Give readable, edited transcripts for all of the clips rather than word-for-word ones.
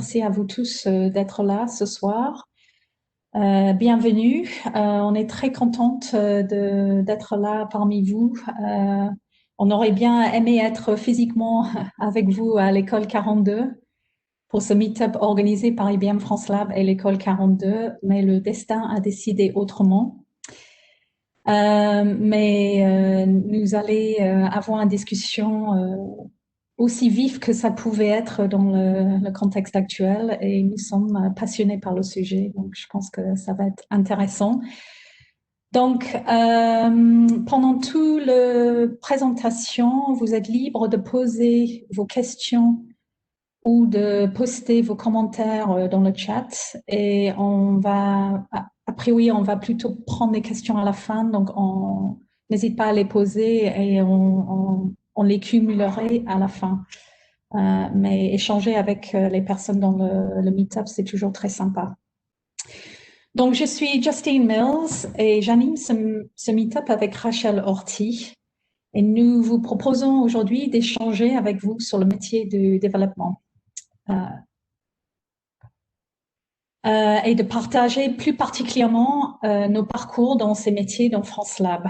merci à vous tous d'être là ce soir. Bienvenue. On est très contente d'être là parmi vous. On aurait bien aimé être physiquement avec vous à l'école 42 pour ce meet-up organisé par IBM France Lab et l'école 42, mais le destin a décidé autrement. Nous allons avoir une discussion aussi vive que ça pouvait être dans le contexte actuel et nous sommes passionnés par le sujet, donc je pense que ça va être intéressant. Donc, pendant toute la présentation, vous êtes libre de poser vos questions ou de poster vos commentaires dans le chat et on va, a priori, on va plutôt prendre les questions à la fin, donc on n'hésite pas à les poser et on les cumulerait à la fin. Mais échanger avec les personnes dans le meet-up, c'est toujours très sympa. Donc, je suis Justine Mills et j'anime ce meet-up avec Rachel Horty. Et nous vous proposons aujourd'hui d'échanger avec vous sur le métier du développement. Et de partager plus particulièrement nos parcours dans ces métiers dans France Lab.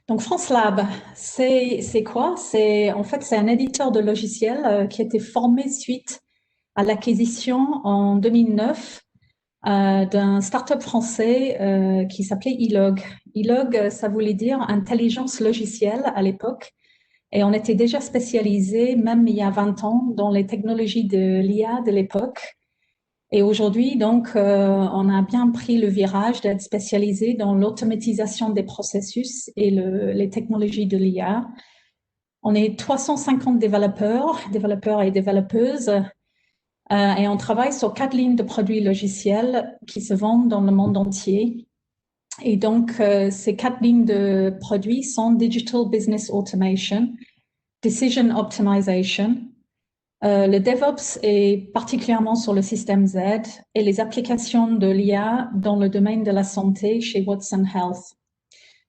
Donc France Lab, c'est quoi? En fait, c'est un éditeur de logiciels qui a été formé suite à l'acquisition en 2009 d'un start-up français qui s'appelait Ilog. Ilog, ça voulait dire intelligence logicielle à l'époque. Et on était déjà spécialisé, même il y a 20 ans, dans les technologies de l'IA de l'époque. Et aujourd'hui, donc, on a bien pris le virage d'être spécialisé dans l'automatisation des processus et les technologies de l'IA. On est 350 développeurs et développeuses, et on travaille sur 4 lignes de produits logiciels qui se vendent dans le monde entier. Et donc, ces 4 lignes de produits sont Digital Business Automation, Decision Optimization, le DevOps est particulièrement sur le système Z et les applications de l'IA dans le domaine de la santé chez Watson Health.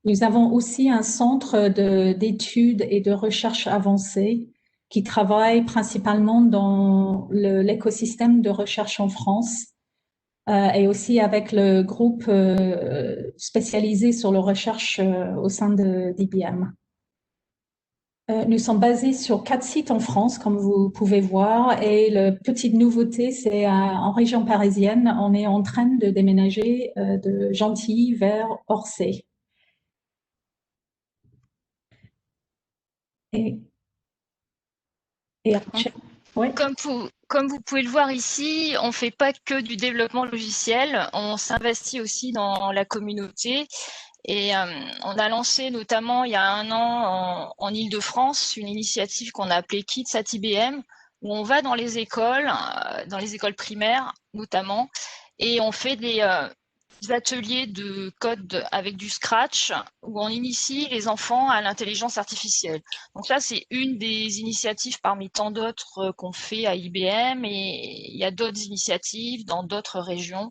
Nous avons aussi un centre d'études et de recherche avancée qui travaille principalement dans l'écosystème de recherche en France et aussi avec le groupe spécialisé sur la recherche au sein d'IBM. Nous sommes basés sur 4 sites en France, comme vous pouvez voir, et la petite nouveauté, c'est en région parisienne, on est en train de déménager de Gentilly vers Orsay. Ouais. Comme vous pouvez le voir ici, on ne fait pas que du développement logiciel, on s'investit aussi dans la communauté. Et on a lancé notamment il y a 1 an en Île-de-France une initiative qu'on a appelée Kids at IBM, où on va dans les écoles primaires notamment, et on fait des ateliers de code avec du Scratch, où on initie les enfants à l'intelligence artificielle. Donc là, c'est une des initiatives parmi tant d'autres qu'on fait à IBM, et il y a d'autres initiatives dans d'autres régions.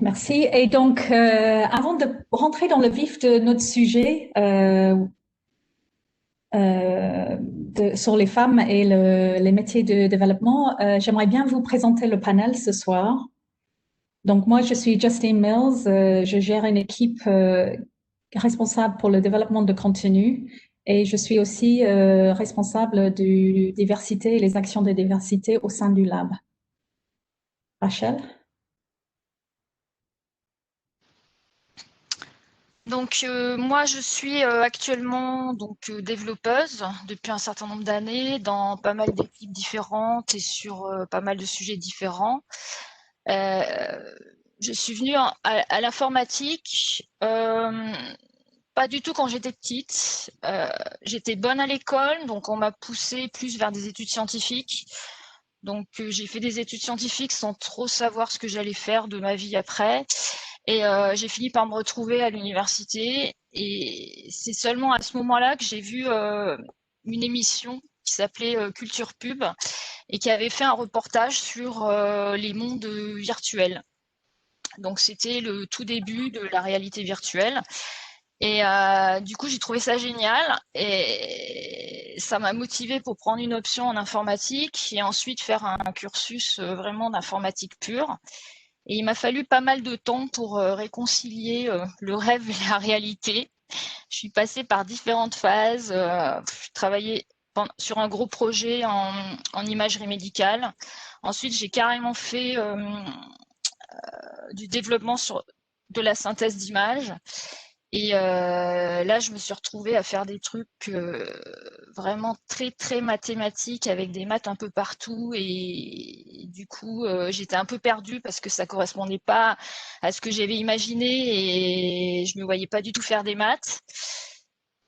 Merci. Et donc, avant de rentrer dans le vif de notre sujet sur les femmes et les métiers de développement, j'aimerais bien vous présenter le panel ce soir. Donc, moi, je suis Justine Mills, je gère une équipe responsable pour le développement de contenu et je suis aussi responsable de diversité et les actions de diversité au sein du lab. Rachel? Donc moi je suis actuellement développeuse depuis un certain nombre d'années dans pas mal d'équipes différentes et sur pas mal de sujets différents. Je suis venue à l'informatique pas du tout quand j'étais petite. J'étais bonne à l'école, donc on m'a poussée plus vers des études scientifiques. Donc j'ai fait des études scientifiques sans trop savoir ce que j'allais faire de ma vie après. Et j'ai fini par me retrouver à l'université. Et c'est seulement à ce moment-là que j'ai vu une émission qui s'appelait Culture Pub et qui avait fait un reportage sur les mondes virtuels. Donc c'était le tout début de la réalité virtuelle. Et du coup, j'ai trouvé ça génial et ça m'a motivée pour prendre une option en informatique et ensuite faire un cursus vraiment d'informatique pure. Et il m'a fallu pas mal de temps pour réconcilier le rêve et la réalité. Je suis passée par différentes phases. Je travaillais sur un gros projet en imagerie médicale. Ensuite, j'ai carrément fait du développement sur de la synthèse d'images. Et là, je me suis retrouvée à faire des trucs vraiment très, très mathématiques avec des maths un peu partout. Et du coup, j'étais un peu perdue parce que ça correspondait pas à ce que j'avais imaginé et je me voyais pas du tout faire des maths.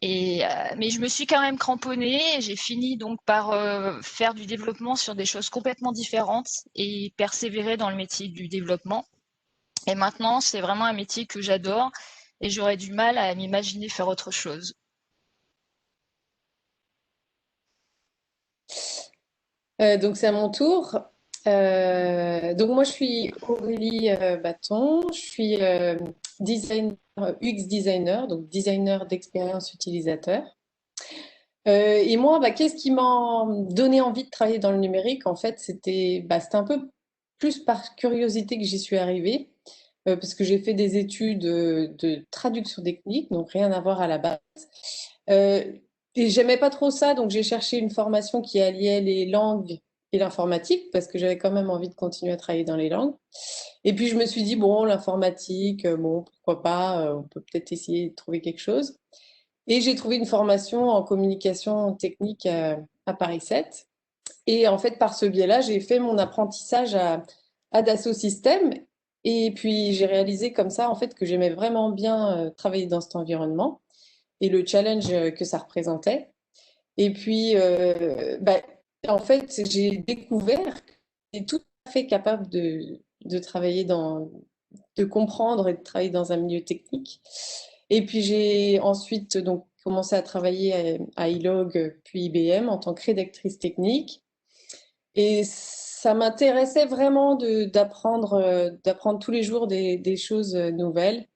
Mais je me suis quand même cramponnée et j'ai fini donc par faire du développement sur des choses complètement différentes et persévérer dans le métier du développement. Et maintenant, c'est vraiment un métier que j'adore et j'aurais du mal à m'imaginer faire autre chose. Donc c'est à mon tour. Donc moi je suis Aurélie Baton, je suis designer, UX designer, donc designer d'expérience utilisateur. Et moi, qu'est-ce qui m'a donné envie de travailler dans le numérique? En fait, c'était un peu plus par curiosité que j'y suis arrivée, parce que j'ai fait des études de traduction technique, donc rien à voir à la base. Euh, et j'aimais pas trop ça, donc j'ai cherché une formation qui alliait les langues et l'informatique, parce que j'avais quand même envie de continuer à travailler dans les langues. Et puis je me suis dit, bon, l'informatique, bon, pourquoi pas, on peut peut-être essayer de trouver quelque chose. Et j'ai trouvé une formation en communication technique à Paris 7. Et en fait, par ce biais-là, j'ai fait mon apprentissage à Dassault Systèmes. Et puis, j'ai réalisé comme ça, en fait, que j'aimais vraiment bien travailler dans cet environnement et le challenge que ça représentait. Et puis, en fait, j'ai découvert que j'étais tout à fait capable de travailler de comprendre et de travailler dans un milieu technique. Et puis, j'ai ensuite donc commencé à travailler à iLog, puis IBM en tant que rédactrice technique. Et ça m'intéressait vraiment d'apprendre tous les jours des choses nouvelles.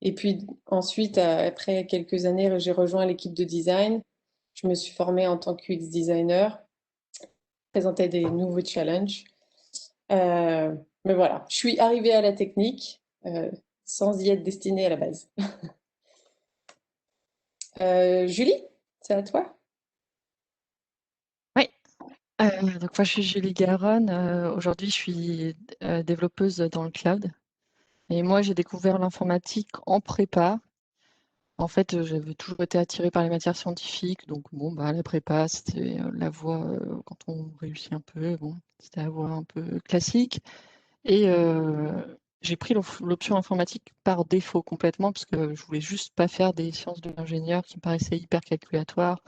Et puis ensuite, après quelques années, j'ai rejoint l'équipe de design. Je me suis formée en tant que UX designer, présentais des nouveaux challenges. Euh, mais voilà, je suis arrivée à la technique sans y être destinée à la base. Julie, c'est à toi? Oui, donc moi je suis Julie Garonne. Aujourd'hui, je suis développeuse dans le cloud. Et moi, j'ai découvert l'informatique en prépa. En fait, j'avais toujours été attirée par les matières scientifiques. Donc, bon, la prépa, c'était la voie, quand on réussit un peu, bon, c'était la voie un peu classique. Et j'ai pris l'option informatique par défaut complètement, parce que je voulais juste pas faire des sciences de l'ingénieur qui me paraissaient hyper calculatoires.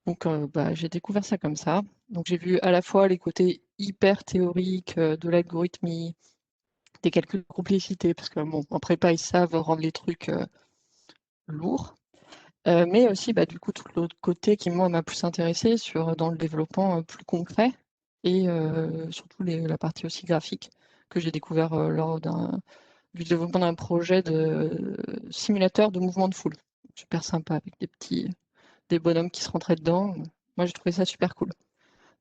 Donc, j'ai découvert ça comme ça. Donc, j'ai vu à la fois les côtés hyper théoriques de l'algorithmie, des calculs de complexité, parce que bon, en prépa, ils savent rendre les trucs lourds. Mais aussi, du coup, tout l'autre côté qui, moi, m'a plus intéressé dans le développement plus concret et surtout la partie aussi graphique que j'ai découvert lors du développement d'un projet de simulateur de mouvement de foule. Super sympa avec des bonhommes qui se rentraient dedans. Moi, j'ai trouvé ça super cool.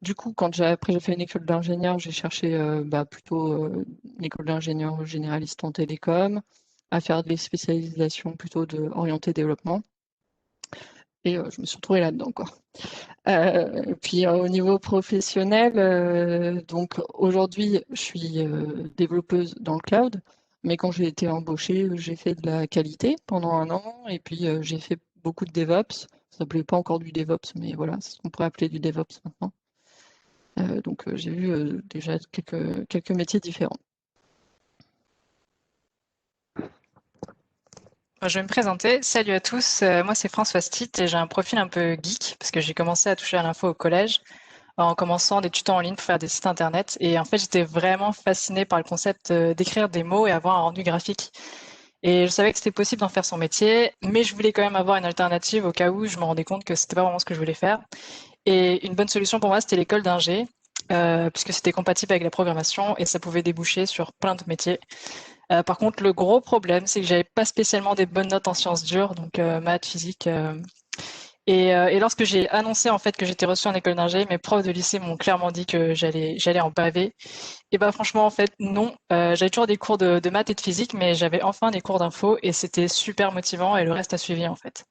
Du coup, après j'ai fait une école d'ingénieur, j'ai cherché plutôt une école d'ingénieur généraliste en télécom, à faire des spécialisations plutôt orientées développement. Et je me suis retrouvée là-dedans, quoi. Puis au niveau professionnel, donc aujourd'hui, je suis développeuse dans le cloud, mais quand j'ai été embauchée, j'ai fait de la qualité pendant 1 an, et puis j'ai fait beaucoup de DevOps. Ça s'appelait pas encore du DevOps, mais voilà, c'est ce qu'on pourrait appeler du DevOps maintenant. Donc j'ai vu déjà quelques métiers différents. Je vais me présenter. Salut à tous. Moi, c'est François Stitt et j'ai un profil un peu geek parce que j'ai commencé à toucher à l'info au collège en commençant des tutos en ligne pour faire des sites internet. Et en fait, j'étais vraiment fascinée par le concept d'écrire des mots et avoir un rendu graphique. Et je savais que c'était possible d'en faire son métier, mais je voulais quand même avoir une alternative au cas où je me rendais compte que c'était pas vraiment ce que je voulais faire. Et une bonne solution pour moi, c'était l'école d'ingé, puisque c'était compatible avec la programmation et ça pouvait déboucher sur plein de métiers. Par contre, le gros problème, c'est que j'avais pas spécialement des bonnes notes en sciences dures, donc maths, physique. Et lorsque j'ai annoncé en fait que j'étais reçue en école d'ingé, mes profs de lycée m'ont clairement dit que j'allais en pavé. Et bah franchement en fait non, j'avais toujours des cours de maths et de physique, mais j'avais enfin des cours d'info et c'était super motivant et le reste a suivi en fait.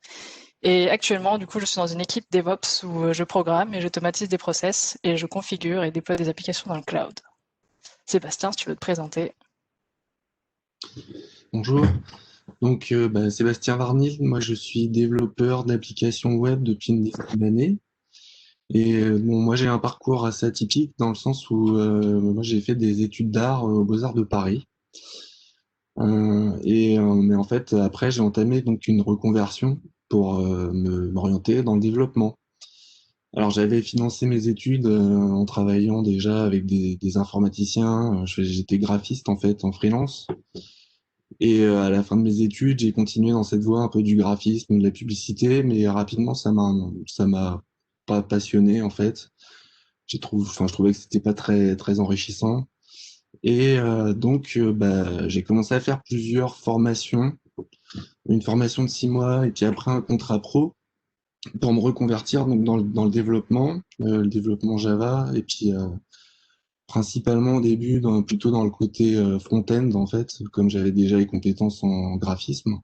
Et actuellement du coup je suis dans une équipe DevOps où je programme et j'automatise des process et je configure et déploie des applications dans le cloud. Sébastien, si tu veux te présenter. Bonjour, donc Sébastien Varnil, moi je suis développeur d'applications web depuis une dizaine d'années. Et bon, moi j'ai un parcours assez atypique dans le sens où moi j'ai fait des études d'art aux Beaux-Arts de Paris. Mais en fait après j'ai entamé donc une reconversion pour m'orienter dans le développement. Alors j'avais financé mes études en travaillant déjà avec des informaticiens. J'étais graphiste en fait en freelance. Et à la fin de mes études, j'ai continué dans cette voie un peu du graphisme, de la publicité, mais rapidement, ça m'a pas passionné en fait. Je trouvais que c'était pas très enrichissant. Et j'ai commencé à faire plusieurs formations, une formation de 6 mois et puis après un contrat pro pour me reconvertir donc dans le développement Java et puis principalement au début, plutôt dans le côté front-end, en fait, comme j'avais déjà les compétences en graphisme.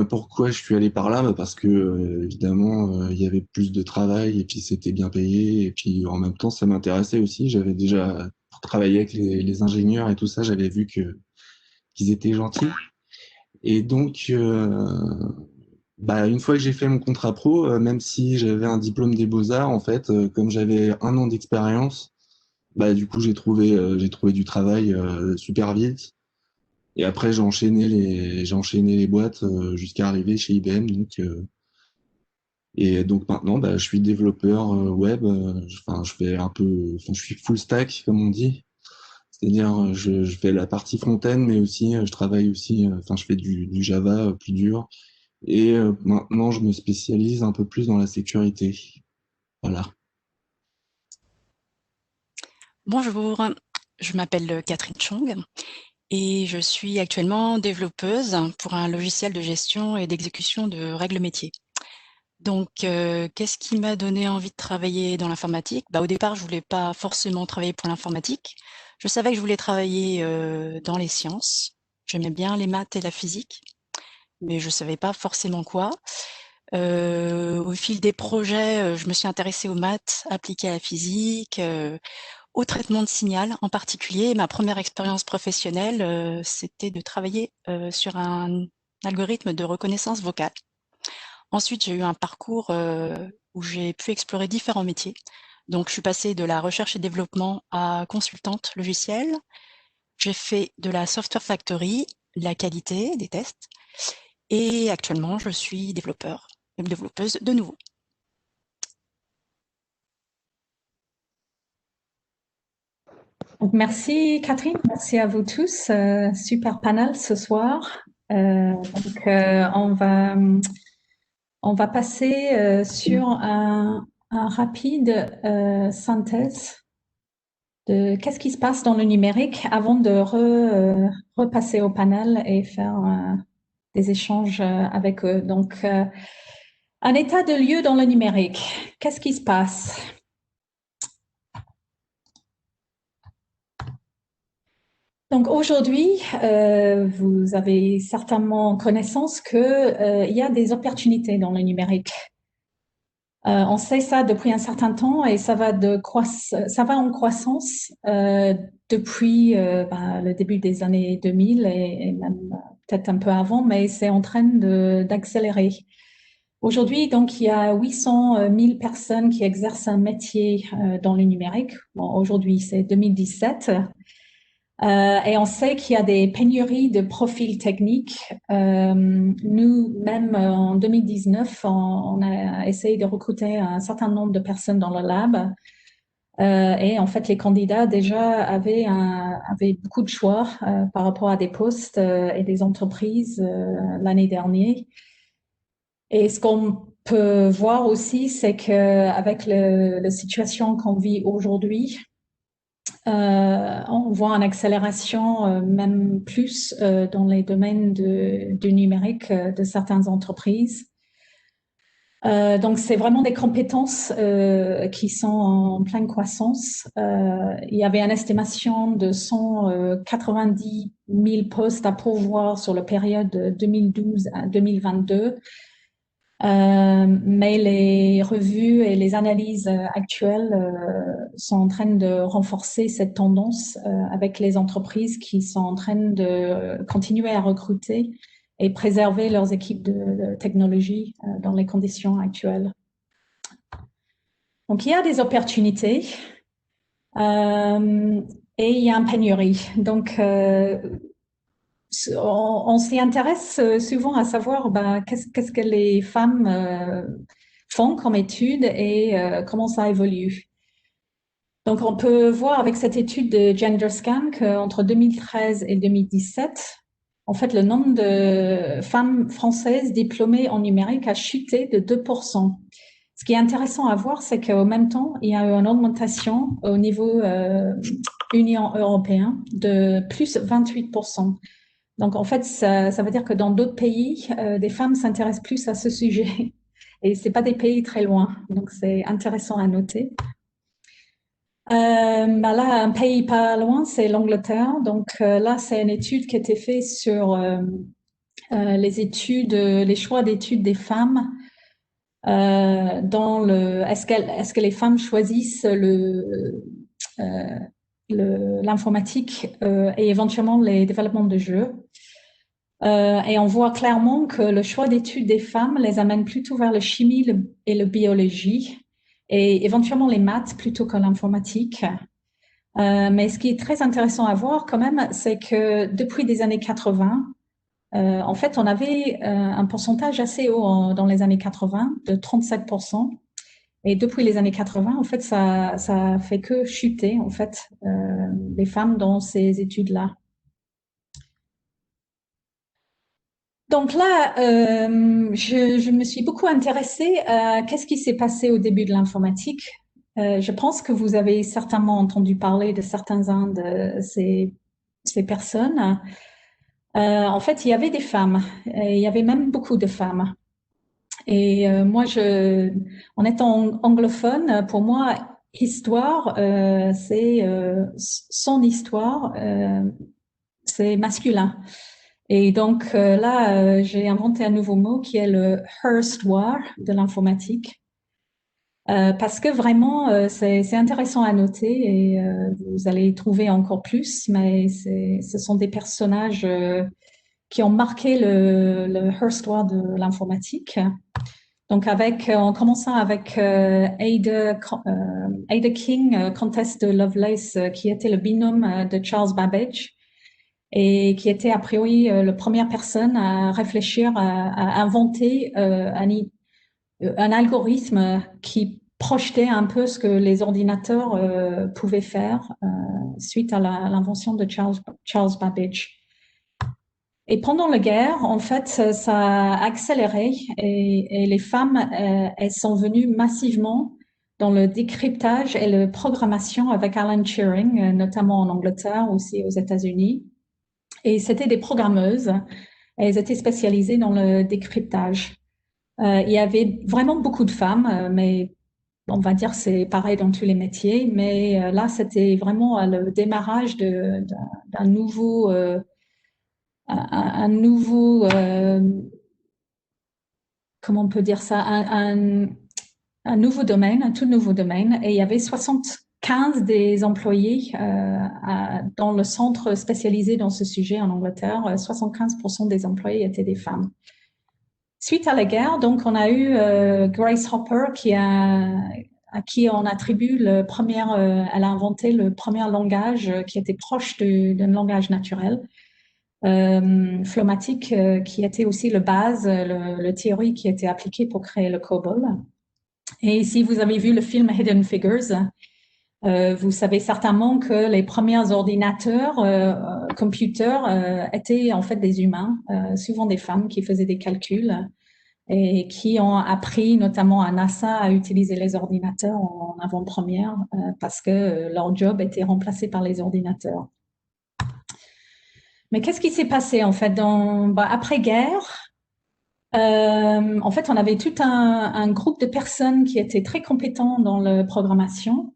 Pourquoi je suis allé par là? Bah, parce que, évidemment, il y avait plus de travail et puis c'était bien payé. Et puis en même temps, ça m'intéressait aussi. J'avais déjà travaillé avec les ingénieurs et tout ça. J'avais vu qu'ils étaient gentils. Et donc, une fois que j'ai fait mon contrat pro, même si j'avais un diplôme des Beaux-Arts, en fait, comme j'avais 1 an d'expérience, du coup, j'ai trouvé du travail super vite. Et après, j'ai enchaîné les boîtes jusqu'à arriver chez IBM. Et donc maintenant, je suis développeur web. Je fais un peu, enfin, je suis full stack, comme on dit. C'est-à-dire, je fais la partie front-end, mais aussi, je travaille aussi, je fais du Java plus dur. Et maintenant, je me spécialise un peu plus dans la sécurité. Voilà. Bonjour, je m'appelle Catherine Chong et je suis actuellement développeuse pour un logiciel de gestion et d'exécution de règles métiers. Donc, qu'est-ce qui m'a donné envie de travailler dans l'informatique? Au départ, je voulais pas forcément travailler pour l'informatique. Je savais que je voulais travailler dans les sciences. J'aimais bien les maths et la physique, mais je savais pas forcément quoi. Au fil des projets, je me suis intéressée aux maths appliquées à la physique, au traitement de signal en particulier. Ma première expérience professionnelle, c'était de travailler sur un algorithme de reconnaissance vocale. Ensuite, j'ai eu un parcours où j'ai pu explorer différents métiers. Donc, je suis passée de la recherche et développement à consultante logicielle. J'ai fait de la software factory, de la qualité, des tests. Et actuellement, je suis développeuse de nouveau. Donc, merci Catherine, merci à vous tous. Super panel ce soir. On va passer sur un rapide synthèse de qu'est-ce qui se passe dans le numérique avant de repasser au panel et faire des échanges avec eux. Donc, un état de lieu dans le numérique. Qu'est-ce qui se passe? Donc aujourd'hui, vous avez certainement connaissance que il y a des opportunités dans le numérique. On sait ça depuis un certain temps et ça va en croissance depuis le début des années 2000 et même peut-être un peu avant, mais c'est en train d'accélérer. Aujourd'hui, donc, il y a 800 000 personnes qui exercent un métier dans le numérique. Bon, aujourd'hui, c'est 2017. Et on sait qu'il y a des pénuries de profils techniques. Nous, même en 2019, on a essayé de recruter un certain nombre de personnes dans le lab. Et en fait, les candidats déjà avaient beaucoup de choix par rapport à des postes et des entreprises l'année dernière. Et ce qu'on peut voir aussi, c'est qu'avec la situation qu'on vit aujourd'hui, on voit une accélération même plus dans les domaines du numérique de certaines entreprises. Donc, c'est vraiment des compétences qui sont en pleine croissance. Il y avait une estimation de 190 000 postes à pourvoir sur la période 2012 à 2022. Mais les revues et les analyses actuelles sont en train de renforcer cette tendance avec les entreprises qui sont en train de continuer à recruter et préserver leurs équipes de technologie dans les conditions actuelles. Donc, il y a des opportunités et il y a une pénurie. Donc, on s'y intéresse souvent à savoir qu'est-ce que les femmes font comme études et comment ça évolue. Donc, on peut voir avec cette étude de GenderScan qu'entre 2013 et 2017, en fait, le nombre de femmes françaises diplômées en numérique a chuté de 2%. Ce qui est intéressant à voir, c'est qu'au même temps, il y a eu une augmentation au niveau Union européenne de plus 28%. Donc, en fait, ça veut dire que dans d'autres pays, des femmes s'intéressent plus à ce sujet. Et ce n'est pas des pays très loin. Donc, c'est intéressant à noter. Là, un pays pas loin, c'est l'Angleterre. Donc, là, c'est une étude qui a été faite sur les choix d'études des femmes. Est-ce que les femmes choisissent l'informatique et éventuellement les développements de jeux. Et on voit clairement que le choix d'études des femmes les amène plutôt vers la chimie et la biologie et éventuellement les maths plutôt que l'informatique. Mais ce qui est très intéressant à voir quand même, c'est que depuis les années 80, en fait, on avait un pourcentage assez haut dans les années 80 de 37%. Et depuis les années 80, en fait, ça fait que chuter, en fait, les femmes dans ces études-là. Donc là, je me suis beaucoup intéressée à qu'est-ce qui s'est passé au début de l'informatique. Je pense que vous avez certainement entendu parler de certains de ces personnes. En fait, il y avait des femmes, et il y avait même beaucoup de femmes. Et moi, en étant anglophone, pour moi, histoire, c'est son histoire, c'est masculin. Et donc là, j'ai inventé un nouveau mot qui est le Herstoir de l'informatique. Parce que vraiment, c'est intéressant à noter et vous allez trouver encore plus, mais ce sont des personnages qui ont marqué le Herstoir de l'informatique. Donc, en commençant avec Ada King, Comtesse de Lovelace, qui était le binôme de Charles Babbage et qui était a priori la première personne à réfléchir, à inventer un algorithme qui projetait un peu ce que les ordinateurs pouvaient faire suite à l'invention de Charles Babbage. Et pendant la guerre, en fait, ça a accéléré et les femmes, elles sont venues massivement dans le décryptage et la programmation avec Alan Turing, notamment en Angleterre, aussi aux États-Unis. Et c'était des programmeuses. Elles étaient spécialisées dans le décryptage. Il y avait vraiment beaucoup de femmes, mais on va dire c'est pareil dans tous les métiers. Mais là, c'était vraiment le démarrage d'un nouveau comment on peut dire ça, un nouveau domaine, un tout nouveau domaine. Et il y avait 75 des employés dans le centre spécialisé dans ce sujet en Angleterre. 75% des employés étaient des femmes. Suite à la guerre, donc, on a eu Grace Hopper à qui on attribue elle a inventé le premier langage qui était proche d'un langage naturel. Flomatique, qui était aussi le base, le théorie qui était appliquée pour créer le COBOL. Et si vous avez vu le film Hidden Figures, vous savez certainement que les premiers ordinateurs, computers, étaient en fait des humains, souvent des femmes qui faisaient des calculs. et qui ont appris notamment à NASA à utiliser les ordinateurs en avant-première parce que leur job était remplacé par les ordinateurs. Mais qu'est-ce qui s'est passé en fait après-guerre? En fait, on avait tout un groupe de personnes qui étaient très compétents dans la programmation.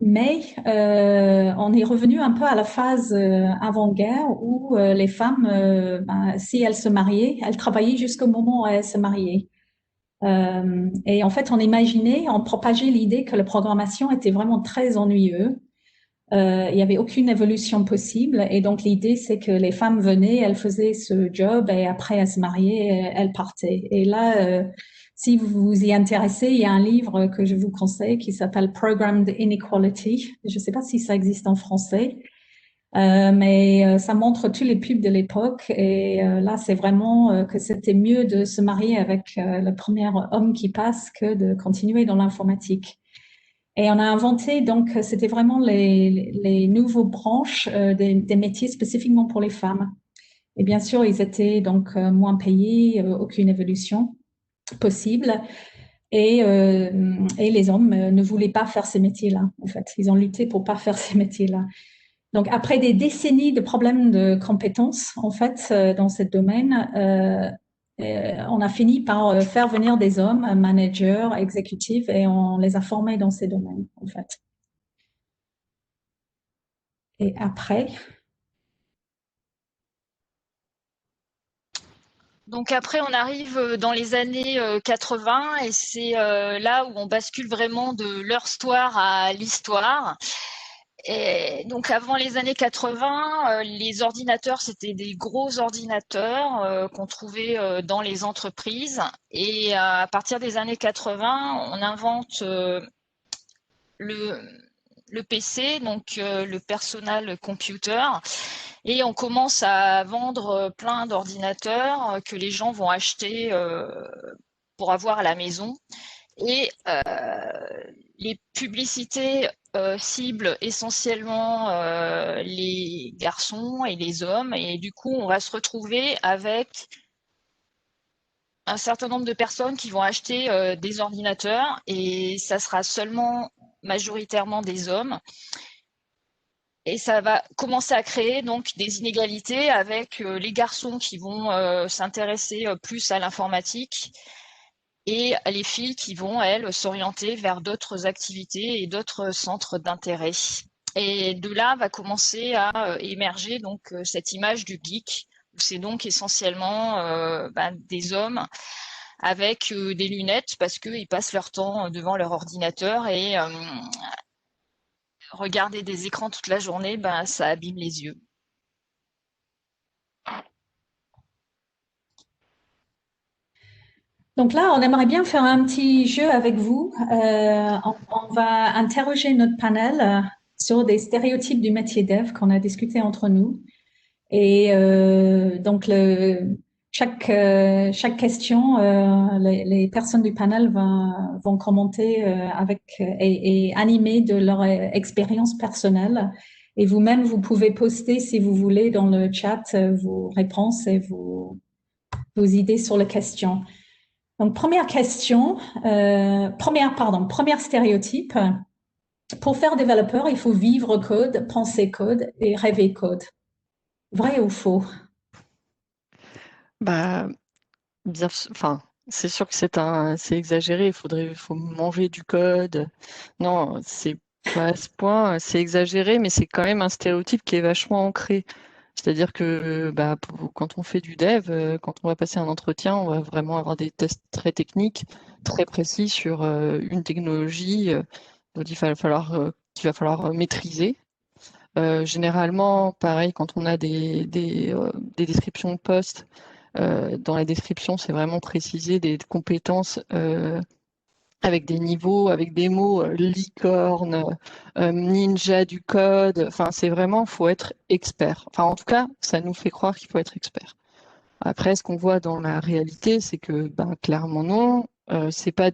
Mais on est revenu un peu à la phase avant-guerre où les femmes, si elles se mariaient, elles travaillaient jusqu'au moment où elles se mariaient. Et en fait, on propageait l'idée que la programmation était vraiment très ennuyeux. Il n'y avait aucune évolution possible. Et donc, l'idée, c'est que les femmes venaient, elles faisaient ce job et après, elles se mariaient, elles partaient. Et là, si vous vous y intéressez, il y a un livre que je vous conseille qui s'appelle Programmed Inequality. Je ne sais pas si ça existe en français, mais ça montre tous les pubs de l'époque. Et là, c'est vraiment que c'était mieux de se marier avec le premier homme qui passe que de continuer dans l'informatique. Et on a inventé, donc, c'était vraiment les nouveaux branches des métiers spécifiquement pour les femmes. Et bien sûr, ils étaient donc moins payés, aucune évolution possible. Et les hommes ne voulaient pas faire ces métiers-là, en fait. Ils ont lutté pour pas faire ces métiers-là. Donc, après des décennies de problèmes de compétences, en fait, dans ce domaine, on a fini par faire venir des hommes, managers, exécutifs, et on les a formés dans ces domaines, en fait. Et après, donc après, on arrive dans les années 80 et c'est là où on bascule vraiment de leur histoire à l'histoire. Et donc avant les années 80, les ordinateurs, c'était des gros ordinateurs qu'on trouvait dans les entreprises. Et à partir des années 80, on invente le PC, donc le personal computer, et on commence à vendre plein d'ordinateurs que les gens vont acheter pour avoir à la maison. Et les publicités ciblent essentiellement les garçons et les hommes. Et du coup, on va se retrouver avec un certain nombre de personnes qui vont acheter des ordinateurs et ça sera seulement majoritairement des hommes. Et ça va commencer à créer donc des inégalités avec les garçons qui vont s'intéresser plus à l'informatique et les filles qui vont, elles, s'orienter vers d'autres activités et d'autres centres d'intérêt. Et de là va commencer à émerger donc cette image du geek, où c'est donc essentiellement des hommes avec des lunettes parce qu'ils passent leur temps devant leur ordinateur et regarder des écrans toute la journée, ça abîme les yeux. donc là, on aimerait bien faire un petit jeu avec vous. On va interroger notre panel sur des stéréotypes du métier dev qu'on a discuté entre nous. Et donc, chaque question, les personnes du panel vont commenter et animer de leur expérience personnelle. Et vous-même, vous pouvez poster, si vous voulez, dans le chat vos réponses et vos idées sur les questions. Donc, première question, premier stéréotype. Pour faire développeur, il faut vivre code, penser code et rêver code. Vrai ou faux? Bien, enfin, c'est sûr que c'est exagéré. Faut manger du code. Non, c'est pas à ce point. C'est exagéré, mais c'est quand même un stéréotype qui est vachement ancré. C'est-à-dire que quand on fait du dev, quand on va passer un entretien, on va vraiment avoir des tests très techniques, très précis sur une technologie qu'il va falloir maîtriser. Généralement, pareil, quand on a des descriptions de postes, dans la description, c'est vraiment préciser des compétences avec des niveaux, avec des mots licorne, ninja du code. Enfin, c'est vraiment, faut être expert. Enfin, en tout cas, ça nous fait croire qu'il faut être expert. Après, ce qu'on voit dans la réalité, c'est que, clairement non. C'est pas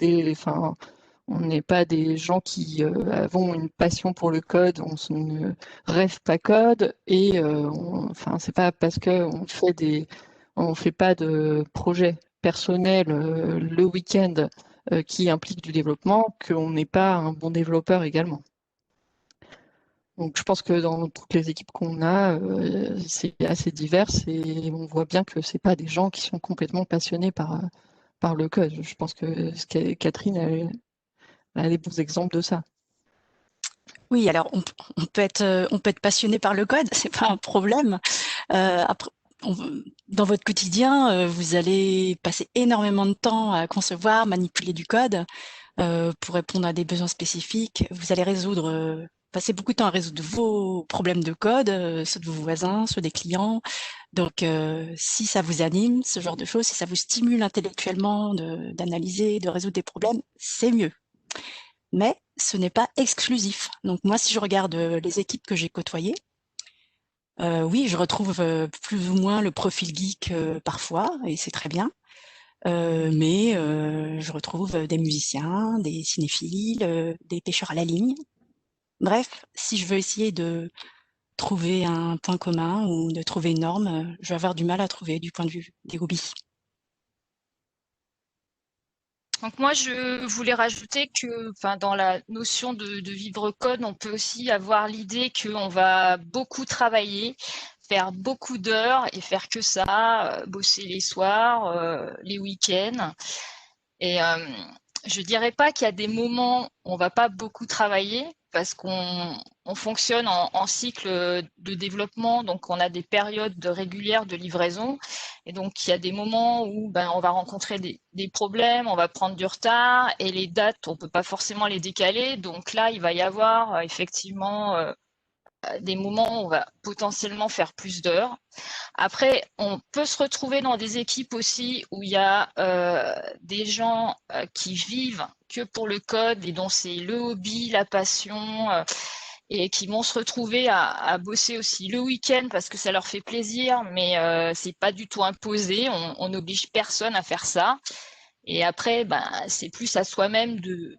on n'est pas des gens qui avons une passion pour le code. On ne rêve pas code et, c'est pas parce que on fait On ne fait pas de projet personnel le week-end qui implique du développement, qu'on n'est pas un bon développeur également. Donc je pense que dans toutes les équipes qu'on a, c'est assez divers et on voit bien que ce n'est pas des gens qui sont complètement passionnés par le code. Je pense que Catherine a des bons exemples de ça. Oui, alors on peut être passionné par le code, c'est pas un problème. Après, dans votre quotidien, vous allez passer énormément de temps à concevoir, manipuler du code pour répondre à des besoins spécifiques. Vous allez passer beaucoup de temps à résoudre vos problèmes de code, ceux de vos voisins, ceux des clients. Donc, si ça vous anime, ce genre de choses, si ça vous stimule intellectuellement d'analyser, de résoudre des problèmes, c'est mieux. Mais ce n'est pas exclusif. Donc moi, si je regarde les équipes que j'ai côtoyées, oui, je retrouve plus ou moins le profil geek parfois, et c'est très bien. Mais je retrouve des musiciens, des cinéphiles, des pêcheurs à la ligne. Bref, si je veux essayer de trouver un point commun ou de trouver une norme, je vais avoir du mal à trouver du point de vue des hobbies. Donc moi, je voulais rajouter que dans la notion de vivre code, on peut aussi avoir l'idée qu'on va beaucoup travailler, faire beaucoup d'heures et faire que ça, bosser les soirs, les week-ends. Et je dirais pas qu'il y a des moments où on va pas beaucoup travailler parce qu'on fonctionne en cycle de développement, donc on a des périodes régulières de livraison. Et donc, il y a des moments où on va rencontrer des problèmes, on va prendre du retard et les dates, on peut pas forcément les décaler. Donc là, il va y avoir effectivement des moments où on va potentiellement faire plus d'heures. Après, on peut se retrouver dans des équipes aussi où il y a des gens qui vivent que pour le code et dont c'est le hobby, la passion, et qui vont se retrouver à bosser aussi le week-end parce que ça leur fait plaisir, mais c'est pas du tout imposé. On n'oblige personne à faire ça. Et après, c'est plus à soi-même de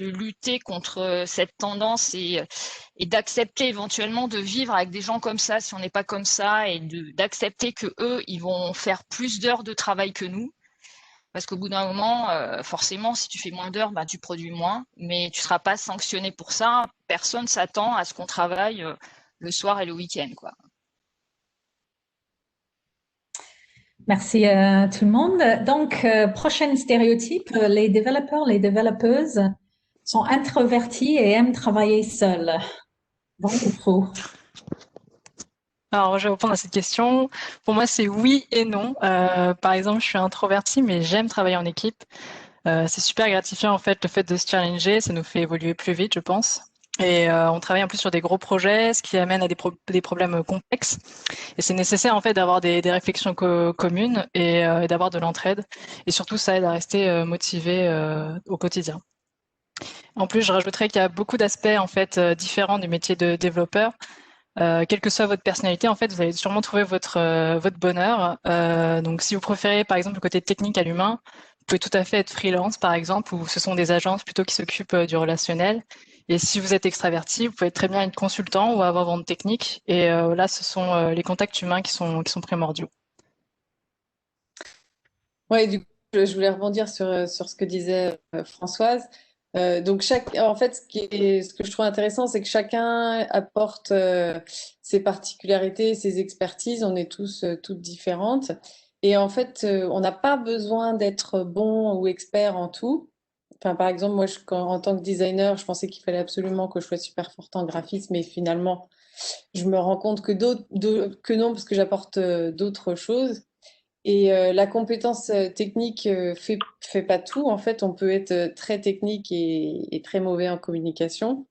lutter contre cette tendance et d'accepter éventuellement de vivre avec des gens comme ça si on n'est pas comme ça et d'accepter que eux ils vont faire plus d'heures de travail que nous parce qu'au bout d'un moment forcément si tu fais moins d'heures tu produis moins mais tu seras pas sanctionné pour ça, personne s'attend à ce qu'on travaille le soir et le week-end quoi. Merci à tout le monde. Donc, prochain stéréotype, les développeurs, les développeuses sont introvertis et aiment travailler seuls. Vrai ou faux? Alors, je vais répondre à cette question. Pour moi, c'est oui et non. Par exemple, je suis introvertie, mais j'aime travailler en équipe. C'est super gratifiant, en fait, le fait de se challenger. Ça nous fait évoluer plus vite, je pense. Et on travaille en plus sur des gros projets, ce qui amène à des problèmes complexes. Et c'est nécessaire, en fait, d'avoir des réflexions communes et d'avoir de l'entraide. Et surtout, ça aide à rester motivé au quotidien. En plus, je rajouterais qu'il y a beaucoup d'aspects, en fait, différents du métier de développeur. Quelle que soit votre personnalité, en fait, vous allez sûrement trouver votre bonheur. Donc, si vous préférez, par exemple, le côté technique à l'humain, vous pouvez tout à fait être freelance, par exemple, ou ce sont des agences plutôt qui s'occupent du relationnel. Et si vous êtes extraverti, vous pouvez très bien être consultant ou avoir vente technique. Et là, ce sont les contacts humains qui sont primordiaux. Ouais, du coup, je voulais rebondir sur ce que disait Françoise. Donc, en fait, ce que je trouve intéressant, c'est que chacun apporte ses particularités, ses expertises. On est tous toutes différentes. Et en fait, on n'a pas besoin d'être bon ou expert en tout. Enfin, par exemple, moi, en tant que designer, je pensais qu'il fallait absolument que je sois super forte en graphisme, mais finalement, je me rends compte que non, parce que j'apporte d'autres choses. Et la compétence technique fait pas tout. En fait, on peut être très technique et très mauvais en communication.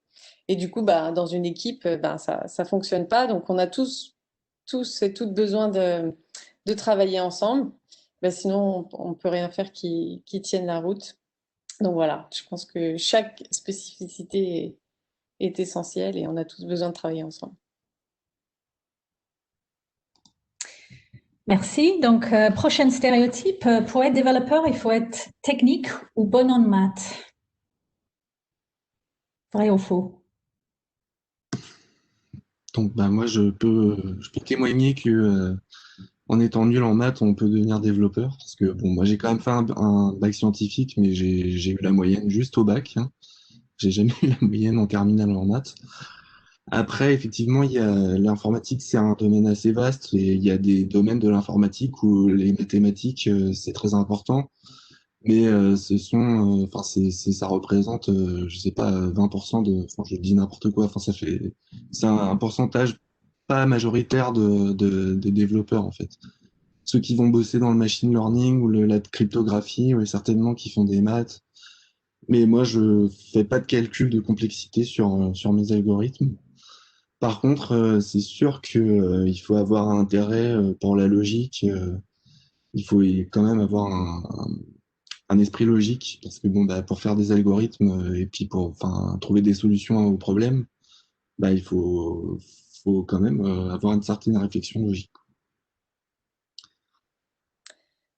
Et du coup, dans une équipe, ça fonctionne pas. Donc, on a tous et toutes besoin de travailler ensemble. Sinon, on peut rien faire qui tienne la route. Donc voilà, je pense que chaque spécificité est essentielle et on a tous besoin de travailler ensemble. Merci. Donc, prochain stéréotype, pour être développeur, il faut être technique ou bon en maths. Vrai ou faux? Donc, moi, je peux témoigner que en étant nul en maths, on peut devenir développeur. Parce que bon, moi j'ai quand même fait un bac scientifique, mais j'ai eu la moyenne juste au bac, hein. J'ai jamais eu la moyenne en terminale en maths. Après, effectivement, il y a l'informatique, c'est un domaine assez vaste et il y a des domaines de l'informatique où les mathématiques, c'est très important. Mais enfin, ça représente, je sais pas, 20% enfin, je dis n'importe quoi. Enfin, c'est un pourcentage pas majoritaire des développeurs, en fait. Ceux qui vont bosser dans le machine learning ou la cryptographie, oui, certainement qui font des maths. Mais moi, je fais pas de calcul de complexité sur mes algorithmes. Par contre, c'est sûr que, il faut avoir un intérêt pour la logique. Il faut quand même avoir un esprit logique, parce que bon, bah, pour faire des algorithmes et puis pour enfin, trouver des solutions aux problèmes, bah, faut quand même avoir une certaine réflexion logique.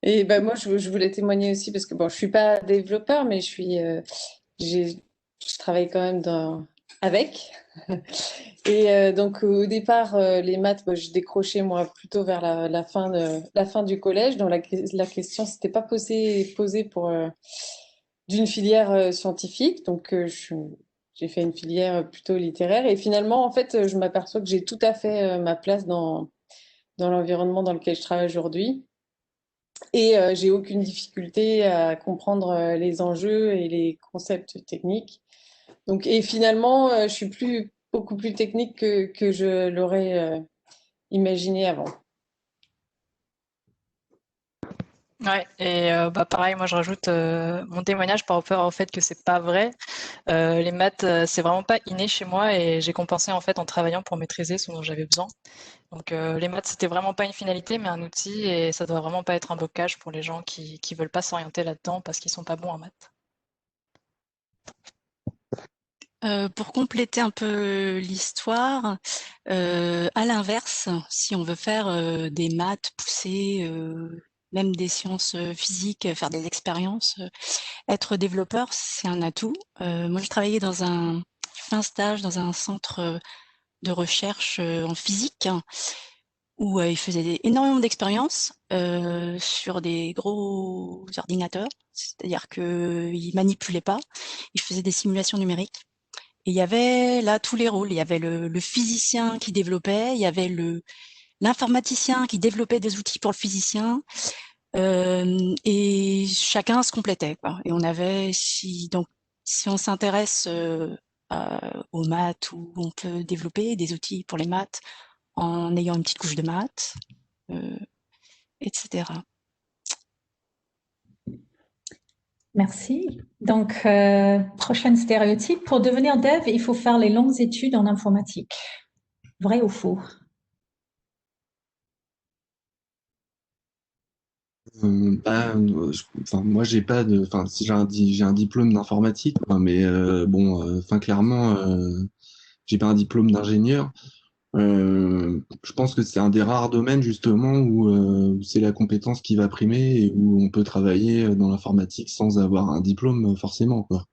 Et ben moi, je voulais témoigner aussi parce que bon, je suis pas développeur, mais je travaille quand même avec. Et donc au départ, les maths, moi, je décrochais moi plutôt vers la fin du collège. Donc la question s'était pas posée pour d'une filière scientifique. Donc j'ai fait une filière plutôt littéraire. Et finalement, en fait, je m'aperçois que j'ai tout à fait ma place dans l'environnement dans lequel je travaille aujourd'hui. Et j'ai aucune difficulté à comprendre les enjeux et les concepts techniques. Donc, et finalement, je suis beaucoup plus technique que je l'aurais imaginé avant. Ouais, et bah pareil, moi je rajoute mon témoignage par rapport au fait que c'est pas vrai. Les maths, c'est vraiment pas inné chez moi et j'ai compensé en fait en travaillant pour maîtriser ce dont j'avais besoin. Donc les maths, c'était vraiment pas une finalité, mais un outil et ça doit vraiment pas être un blocage pour les gens qui veulent pas s'orienter là-dedans parce qu'ils sont pas bons en maths. Pour compléter un peu l'histoire, à l'inverse, si on veut faire des maths poussées, même des sciences physiques, faire des expériences, être développeur, c'est un atout. Moi, j'ai fait un stage dans un centre de recherche en physique où ils faisaient énormément d'expériences sur des gros ordinateurs, c'est-à-dire qu'ils manipulaient pas, ils faisaient des simulations numériques. Et il y avait là tous les rôles. Il y avait le physicien qui développait, il y avait l'informaticien qui développait des outils pour le physicien, et chacun se complétait, quoi. Et on avait, si on s'intéresse aux maths, où on peut développer des outils pour les maths en ayant une petite couche de maths, etc. Merci. Donc, prochain stéréotype, pour devenir dev, il faut faire les longues études en informatique. Vrai ou faux? Enfin, moi, j'ai pas de, enfin, si j'ai un diplôme d'informatique, quoi, mais bon, enfin, clairement, j'ai pas un diplôme d'ingénieur. Je pense que c'est un des rares domaines justement où c'est la compétence qui va primer et où on peut travailler dans l'informatique sans avoir un diplôme forcément, quoi.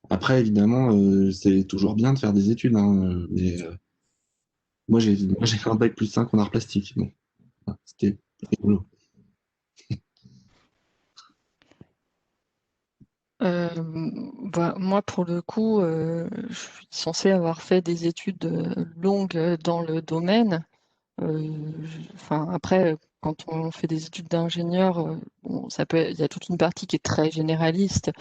Après, évidemment, c'est toujours bien de faire des études, hein, mais moi, j'ai fait un bac plus 5 en art plastique. Bon, c'était rigolo. Moi, pour le coup, je suis censée avoir fait des études longues dans le domaine. Enfin, après, quand on fait des études d'ingénieur, bon, il y a toute une partie qui est très généraliste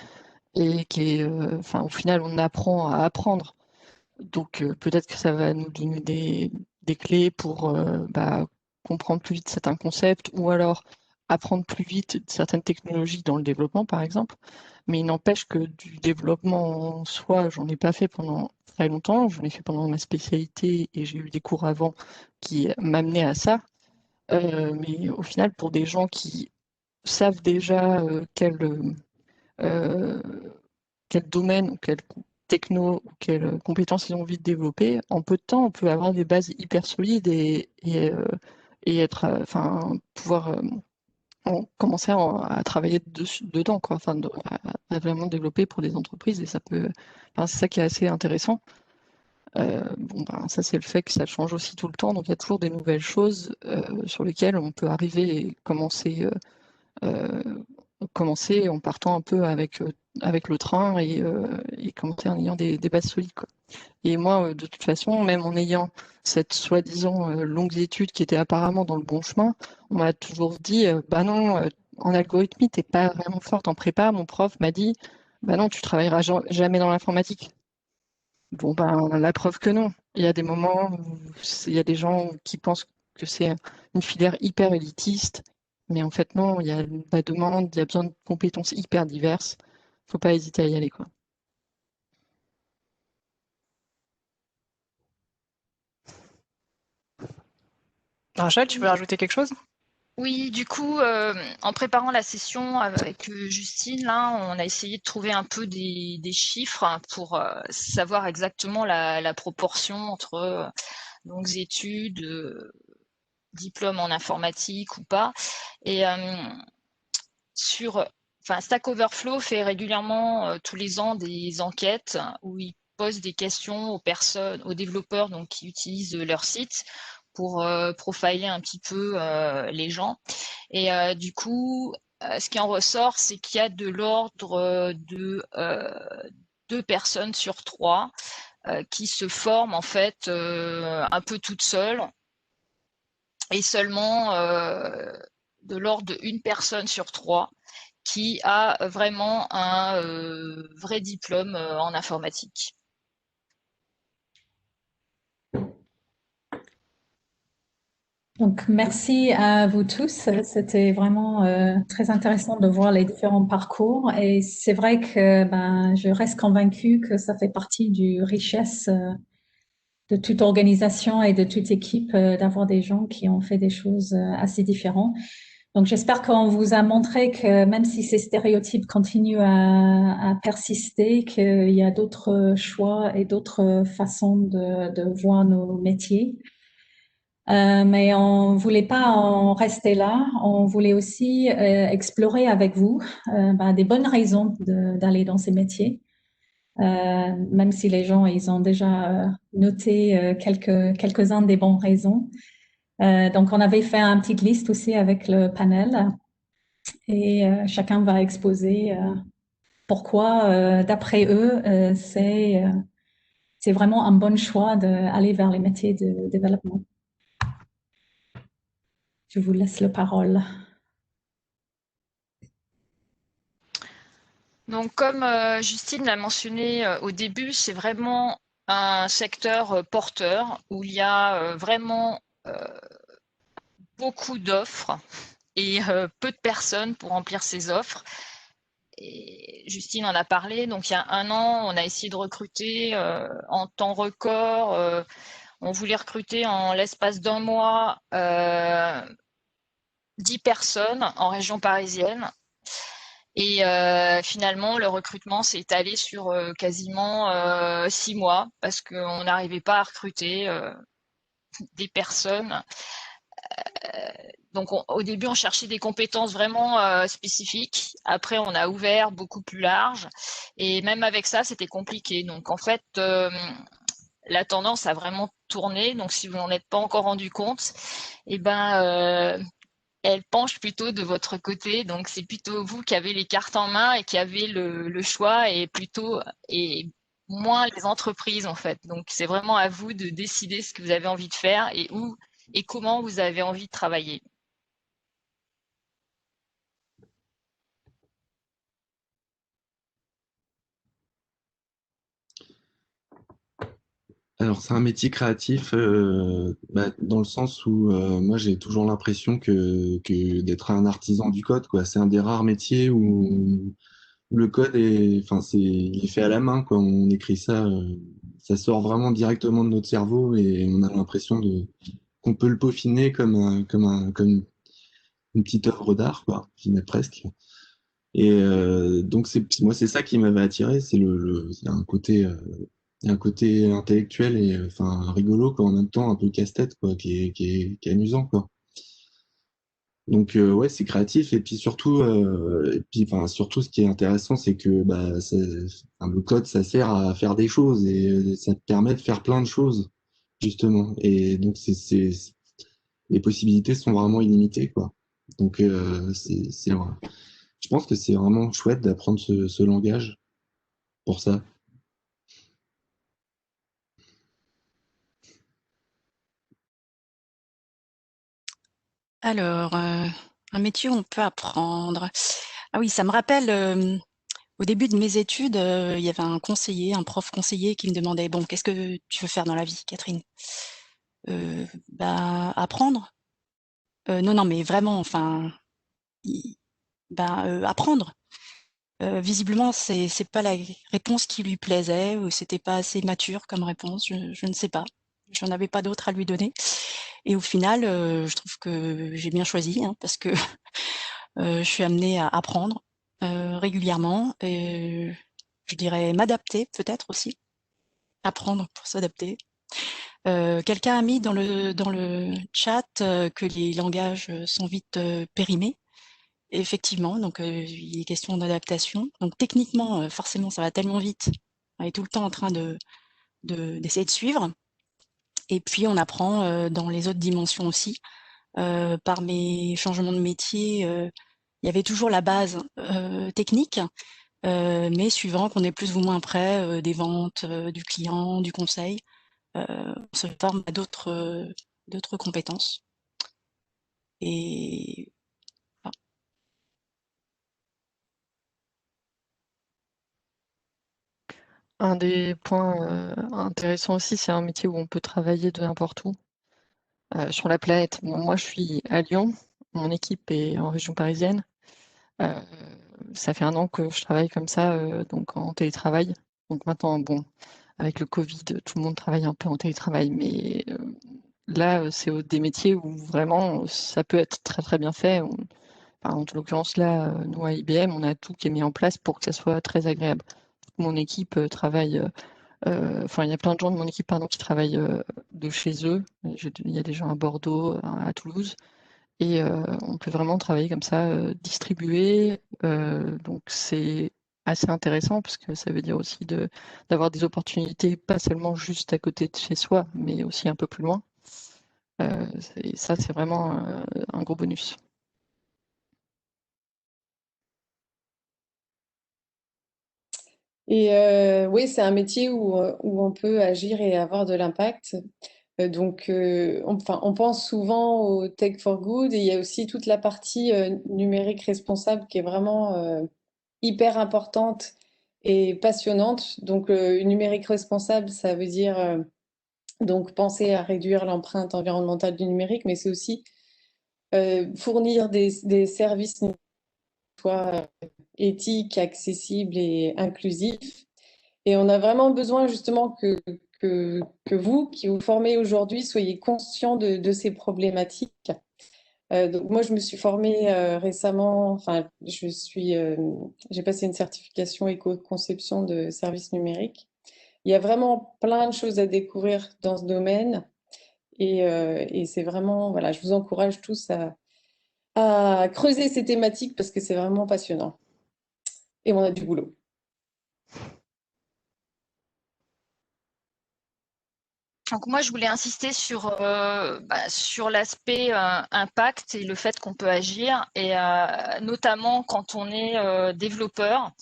et qui est, enfin, au final, on apprend à apprendre. Donc, peut-être que ça va nous donner des clés pour comprendre plus vite certains concepts ou alors apprendre plus vite certaines technologies dans le développement, par exemple. Mais il n'empêche que du développement en soi, j'en ai pas fait pendant très longtemps. J'en ai fait pendant ma spécialité et j'ai eu des cours avant qui m'amenaient à ça. Mais au final, pour des gens qui savent déjà euh, quel domaine ou quelle techno ou quelle compétence ils ont envie de développer, en peu de temps, on peut avoir des bases hyper solides et être, enfin, pouvoir commencer à travailler dedans, quoi, enfin, à vraiment développer pour des entreprises et ça peut, enfin, c'est ça qui est assez intéressant. Bon, ben, ça, c'est le fait que ça change aussi tout le temps. Donc, il y a toujours des nouvelles choses sur lesquelles on peut arriver et commencer en partant un peu avec le train et commencer en ayant des bases solides, quoi. Et moi, de toute façon, même en ayant cette soi-disant longue étude qui était apparemment dans le bon chemin, on m'a toujours dit, bah non, en algorithmie, t'es pas vraiment forte en prépa. Mon prof m'a dit, bah non, tu travailleras jamais dans l'informatique. Bon, ben, la preuve que non. Il y a des moments où il y a des gens qui pensent que c'est une filière hyper élitiste, mais en fait, non, il y a la demande, il y a besoin de compétences hyper diverses. Faut pas hésiter à y aller, quoi. Rachel, tu veux rajouter quelque chose? Oui, du coup, en préparant la session avec Justine, là, on a essayé de trouver un peu des chiffres pour savoir exactement la proportion entre longues études, diplôme en informatique ou pas. Et Stack Overflow fait régulièrement tous les ans des enquêtes où ils posent des questions aux personnes, aux développeurs donc, qui utilisent leur site pour profiler un petit peu les gens. Et du coup, ce qui en ressort, c'est qu'il y a de l'ordre de 2 personnes sur 3 qui se forment en fait un peu toutes seules et seulement de l'ordre de 1 personne sur 3 qui a vraiment un vrai diplôme en informatique. Donc, merci à vous tous. C'était vraiment très intéressant de voir les différents parcours. Et c'est vrai que ben, je reste convaincue que ça fait partie du richesse de toute organisation et de toute équipe d'avoir des gens qui ont fait des choses assez différentes. Donc, j'espère qu'on vous a montré que même si ces stéréotypes continuent à persister, qu'il y a d'autres choix et d'autres façons de voir nos métiers. Mais on voulait pas en rester là. On voulait aussi explorer avec vous ben, des bonnes raisons d'aller dans ces métiers. Même si les gens ils ont déjà noté quelques-uns des bonnes raisons. Donc on avait fait une petite liste aussi avec le panel et chacun va exposer pourquoi d'après eux c'est vraiment un bon choix d'aller vers les métiers de développement. Je vous laisse la parole. Donc, comme Justine l'a mentionné au début, c'est vraiment un secteur porteur où il y a vraiment beaucoup d'offres et peu de personnes pour remplir ces offres. Et Justine en a parlé. Donc, il y a 1 an, on a essayé de recruter en temps record. On voulait recruter en l'espace d'1 mois 10 personnes en région parisienne. Et finalement, le recrutement s'est étalé sur quasiment 6 mois parce qu'on n'arrivait pas à recruter des personnes. Donc, au début, on cherchait des compétences vraiment spécifiques. Après, on a ouvert beaucoup plus large. Et même avec ça, c'était compliqué. Donc, en fait, la tendance a vraiment tourné. Donc, si vous n'en êtes pas encore rendu compte, eh ben, elle penche plutôt de votre côté. Donc, c'est plutôt vous qui avez les cartes en main et qui avez le choix et moins les entreprises, en fait. Donc, c'est vraiment à vous de décider ce que vous avez envie de faire et où et comment vous avez envie de travailler. Alors, c'est un métier créatif bah, dans le sens où moi, j'ai toujours l'impression que d'être un artisan du code, quoi. C'est un des rares métiers où le code est, enfin, il est fait à la main, quoi. On écrit ça, ça sort vraiment directement de notre cerveau et on a l'impression qu'on peut le peaufiner comme une petite œuvre d'art, quoi, je dirais presque. Et donc, moi, c'est ça qui m'avait attiré, c'est un côté intellectuel et enfin rigolo, quoi, en même temps un peu casse-tête, quoi, qui est amusant, quoi. Donc ouais, c'est créatif et puis surtout ce qui est intéressant, c'est que le code ça sert à faire des choses et ça te permet de faire plein de choses justement. Et donc les possibilités sont vraiment illimitées quoi. Donc je pense que c'est vraiment chouette d'apprendre ce langage pour ça. Alors, un métier où on peut apprendre. Ah oui, ça me rappelle, au début de mes études, il y avait un prof conseiller qui me demandait: «Bon, qu'est-ce que tu veux faire dans la vie, Catherine?» «Bah, apprendre». Non, non, mais vraiment, enfin, i apprendre. Visiblement, c'est pas la réponse qui lui plaisait ou c'était pas assez mature comme réponse, je ne sais pas. J'en avais pas d'autre à lui donner et au final, je trouve que j'ai bien choisi, hein, parce que, je suis amenée à apprendre, régulièrement et je dirais m'adapter peut-être aussi. Apprendre pour s'adapter. Quelqu'un a mis dans le chat, que les langages, sont vite, périmés. Effectivement, donc il est question d'adaptation. Donc techniquement, forcément, ça va tellement vite. On est tout le temps en train d'essayer de suivre et puis on apprend, dans les autres dimensions aussi. Par mes changements de métier, il y avait toujours la base, technique, mais suivant qu'on est plus ou près des ventes, du client, du conseil, on se forme à d'autres compétences et voilà. Un des points intéressants aussi, c'est un métier où on peut travailler de n'importe où sur la planète. Bon, moi, je suis à Lyon, mon équipe est en région parisienne. Euh, Ça fait 1 an que je travaille comme ça, donc en télétravail. Donc maintenant, bon, avec le Covid, tout le monde travaille un peu en télétravail, mais là, c'est des métiers où vraiment ça peut être très très bien fait. Enfin, en l'occurrence, là, nous à IBM, on a tout qui est mis en place pour que ça soit très agréable. Mon équipe travaille, enfin, il y a plein de gens de mon équipe, pardon, qui travaillent de chez eux. Il y a des gens à Bordeaux, à Toulouse. Et on peut vraiment travailler comme ça, distribué. Donc c'est assez intéressant parce que ça veut dire aussi d'avoir des opportunités, pas seulement juste à côté de chez soi, mais aussi un peu plus loin. Ça, c'est vraiment un gros bonus. Et oui, c'est un métier où on peut agir et avoir de l'impact. On pense souvent au Tech for Good et il y a aussi toute la partie numérique responsable qui est vraiment hyper importante et passionnante. Donc, une numérique responsable, ça veut dire donc penser à réduire l'empreinte environnementale du numérique, mais c'est aussi fournir des services numériques qui soient éthiques, accessibles et inclusifs. Et on a vraiment besoin justement que vous, qui vous formez aujourd'hui, soyez conscients de ces problématiques. Donc moi, je me suis formée récemment, enfin, j'ai passé une certification éco-conception de services numériques. Il y a vraiment plein de choses à découvrir dans ce domaine et c'est vraiment, voilà, je vous encourage tous à creuser ces thématiques parce que c'est vraiment passionnant et on a du boulot. Donc moi, je voulais insister sur l'aspect impact et le fait qu'on peut agir, et notamment quand on est développeur,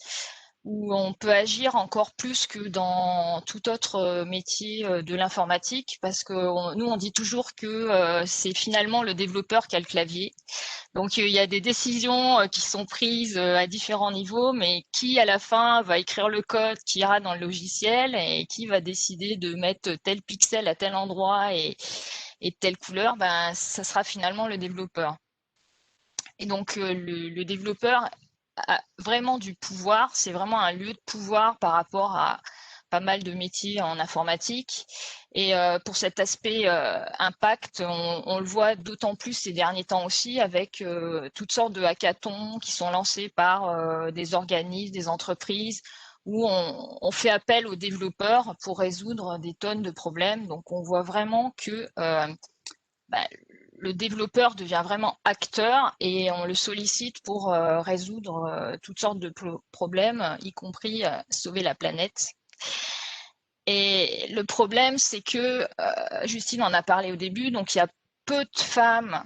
où on peut agir encore plus que dans tout autre métier de l'informatique, parce que nous, on dit toujours que c'est finalement le développeur qui a le clavier. Donc, il y a des décisions qui sont prises à différents niveaux, mais qui, à la fin, va écrire le code qui ira dans le logiciel et qui va décider de mettre tel pixel à tel endroit et telle couleur, ben, ça sera finalement le développeur. Et donc, le développeur a vraiment du pouvoir. C'est vraiment un lieu de pouvoir par rapport à pas mal de métiers en informatique. Et pour cet aspect impact, on le voit d'autant plus ces derniers temps aussi avec toutes sortes de hackathons qui sont lancés par des organismes, des entreprises, où on fait appel aux développeurs pour résoudre des tonnes de problèmes. Donc on voit vraiment que bah, le développeur devient vraiment acteur et on le sollicite pour résoudre toutes sortes de problèmes, y compris sauver la planète. Et le problème, c'est que, Justine en a parlé au début, donc il y a peu de femmes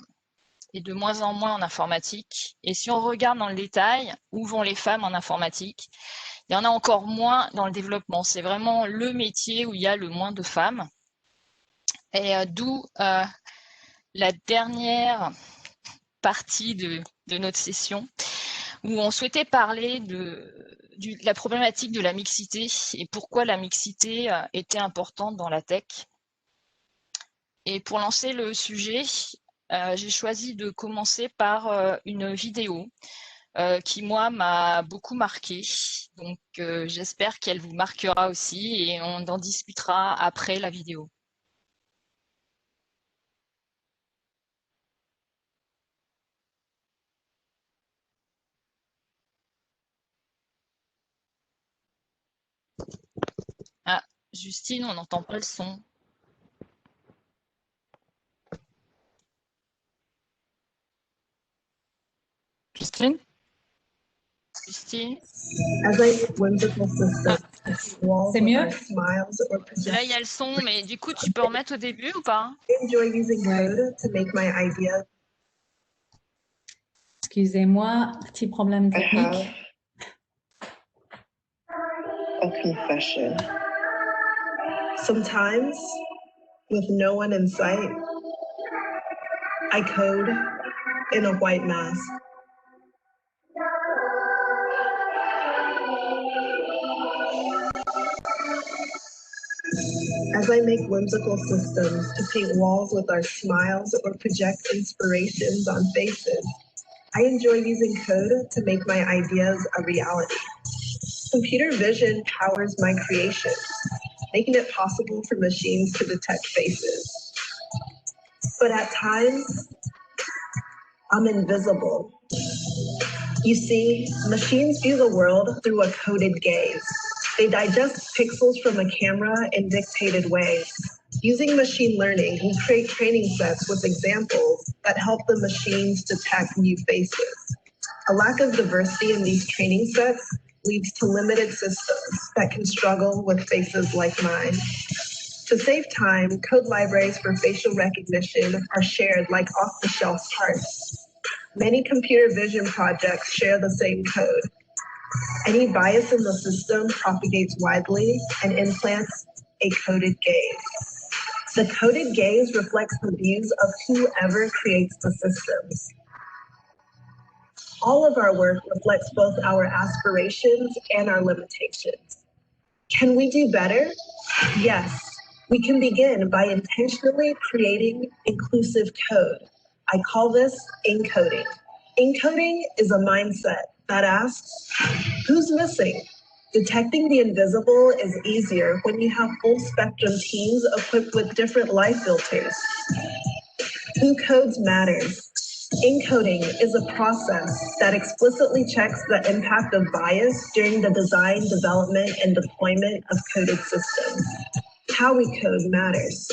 et de moins en moins en informatique. Et si on regarde dans le détail, où vont les femmes en informatique? Il y en a encore moins dans le développement. C'est vraiment le métier où il y a le moins de femmes. Et d'où la dernière partie de notre session, où on souhaitait parler de la problématique de la mixité et pourquoi la mixité était importante dans la tech. Et pour lancer le sujet, j'ai choisi de commencer par une vidéo qui, moi, m'a beaucoup marqué. Donc, j'espère qu'elle vous marquera aussi et on en discutera après la vidéo. Ah, Justine, on n'entend pas le son. Justine? Justine? C'est mieux? Là, il y a le son, mais du coup, tu peux remettre au début ou pas? Excusez-moi, petit problème technique. A confession. Sometimes, with no one in sight, I code in a white mask. As I make whimsical systems to paint walls with our smiles or project inspirations on faces, I enjoy using code to make my ideas a reality. Computer vision powers my creation, making it possible for machines to detect faces. But at times, I'm invisible. You see, machines view the world through a coded gaze. They digest pixels from a camera in dictated ways. Using machine learning, we create training sets with examples that help the machines detect new faces. A lack of diversity in these training sets leads to limited systems that can struggle with faces like mine. To save time, code libraries for facial recognition are shared like off-the-shelf parts. Many computer vision projects share the same code. Any bias in the system propagates widely and implants a coded gaze. The coded gaze reflects the views of whoever creates the systems. All of our work reflects both our aspirations and our limitations. Can we do better? Yes, we can begin by intentionally creating inclusive code. I call this encoding. Encoding is a mindset that asks, who's missing? Detecting the invisible is easier when you have full spectrum teams equipped with different light filters. Who codes matters. Encoding is a process that explicitly checks the impact of bias during the design, development, and deployment of coded systems. How we code matters.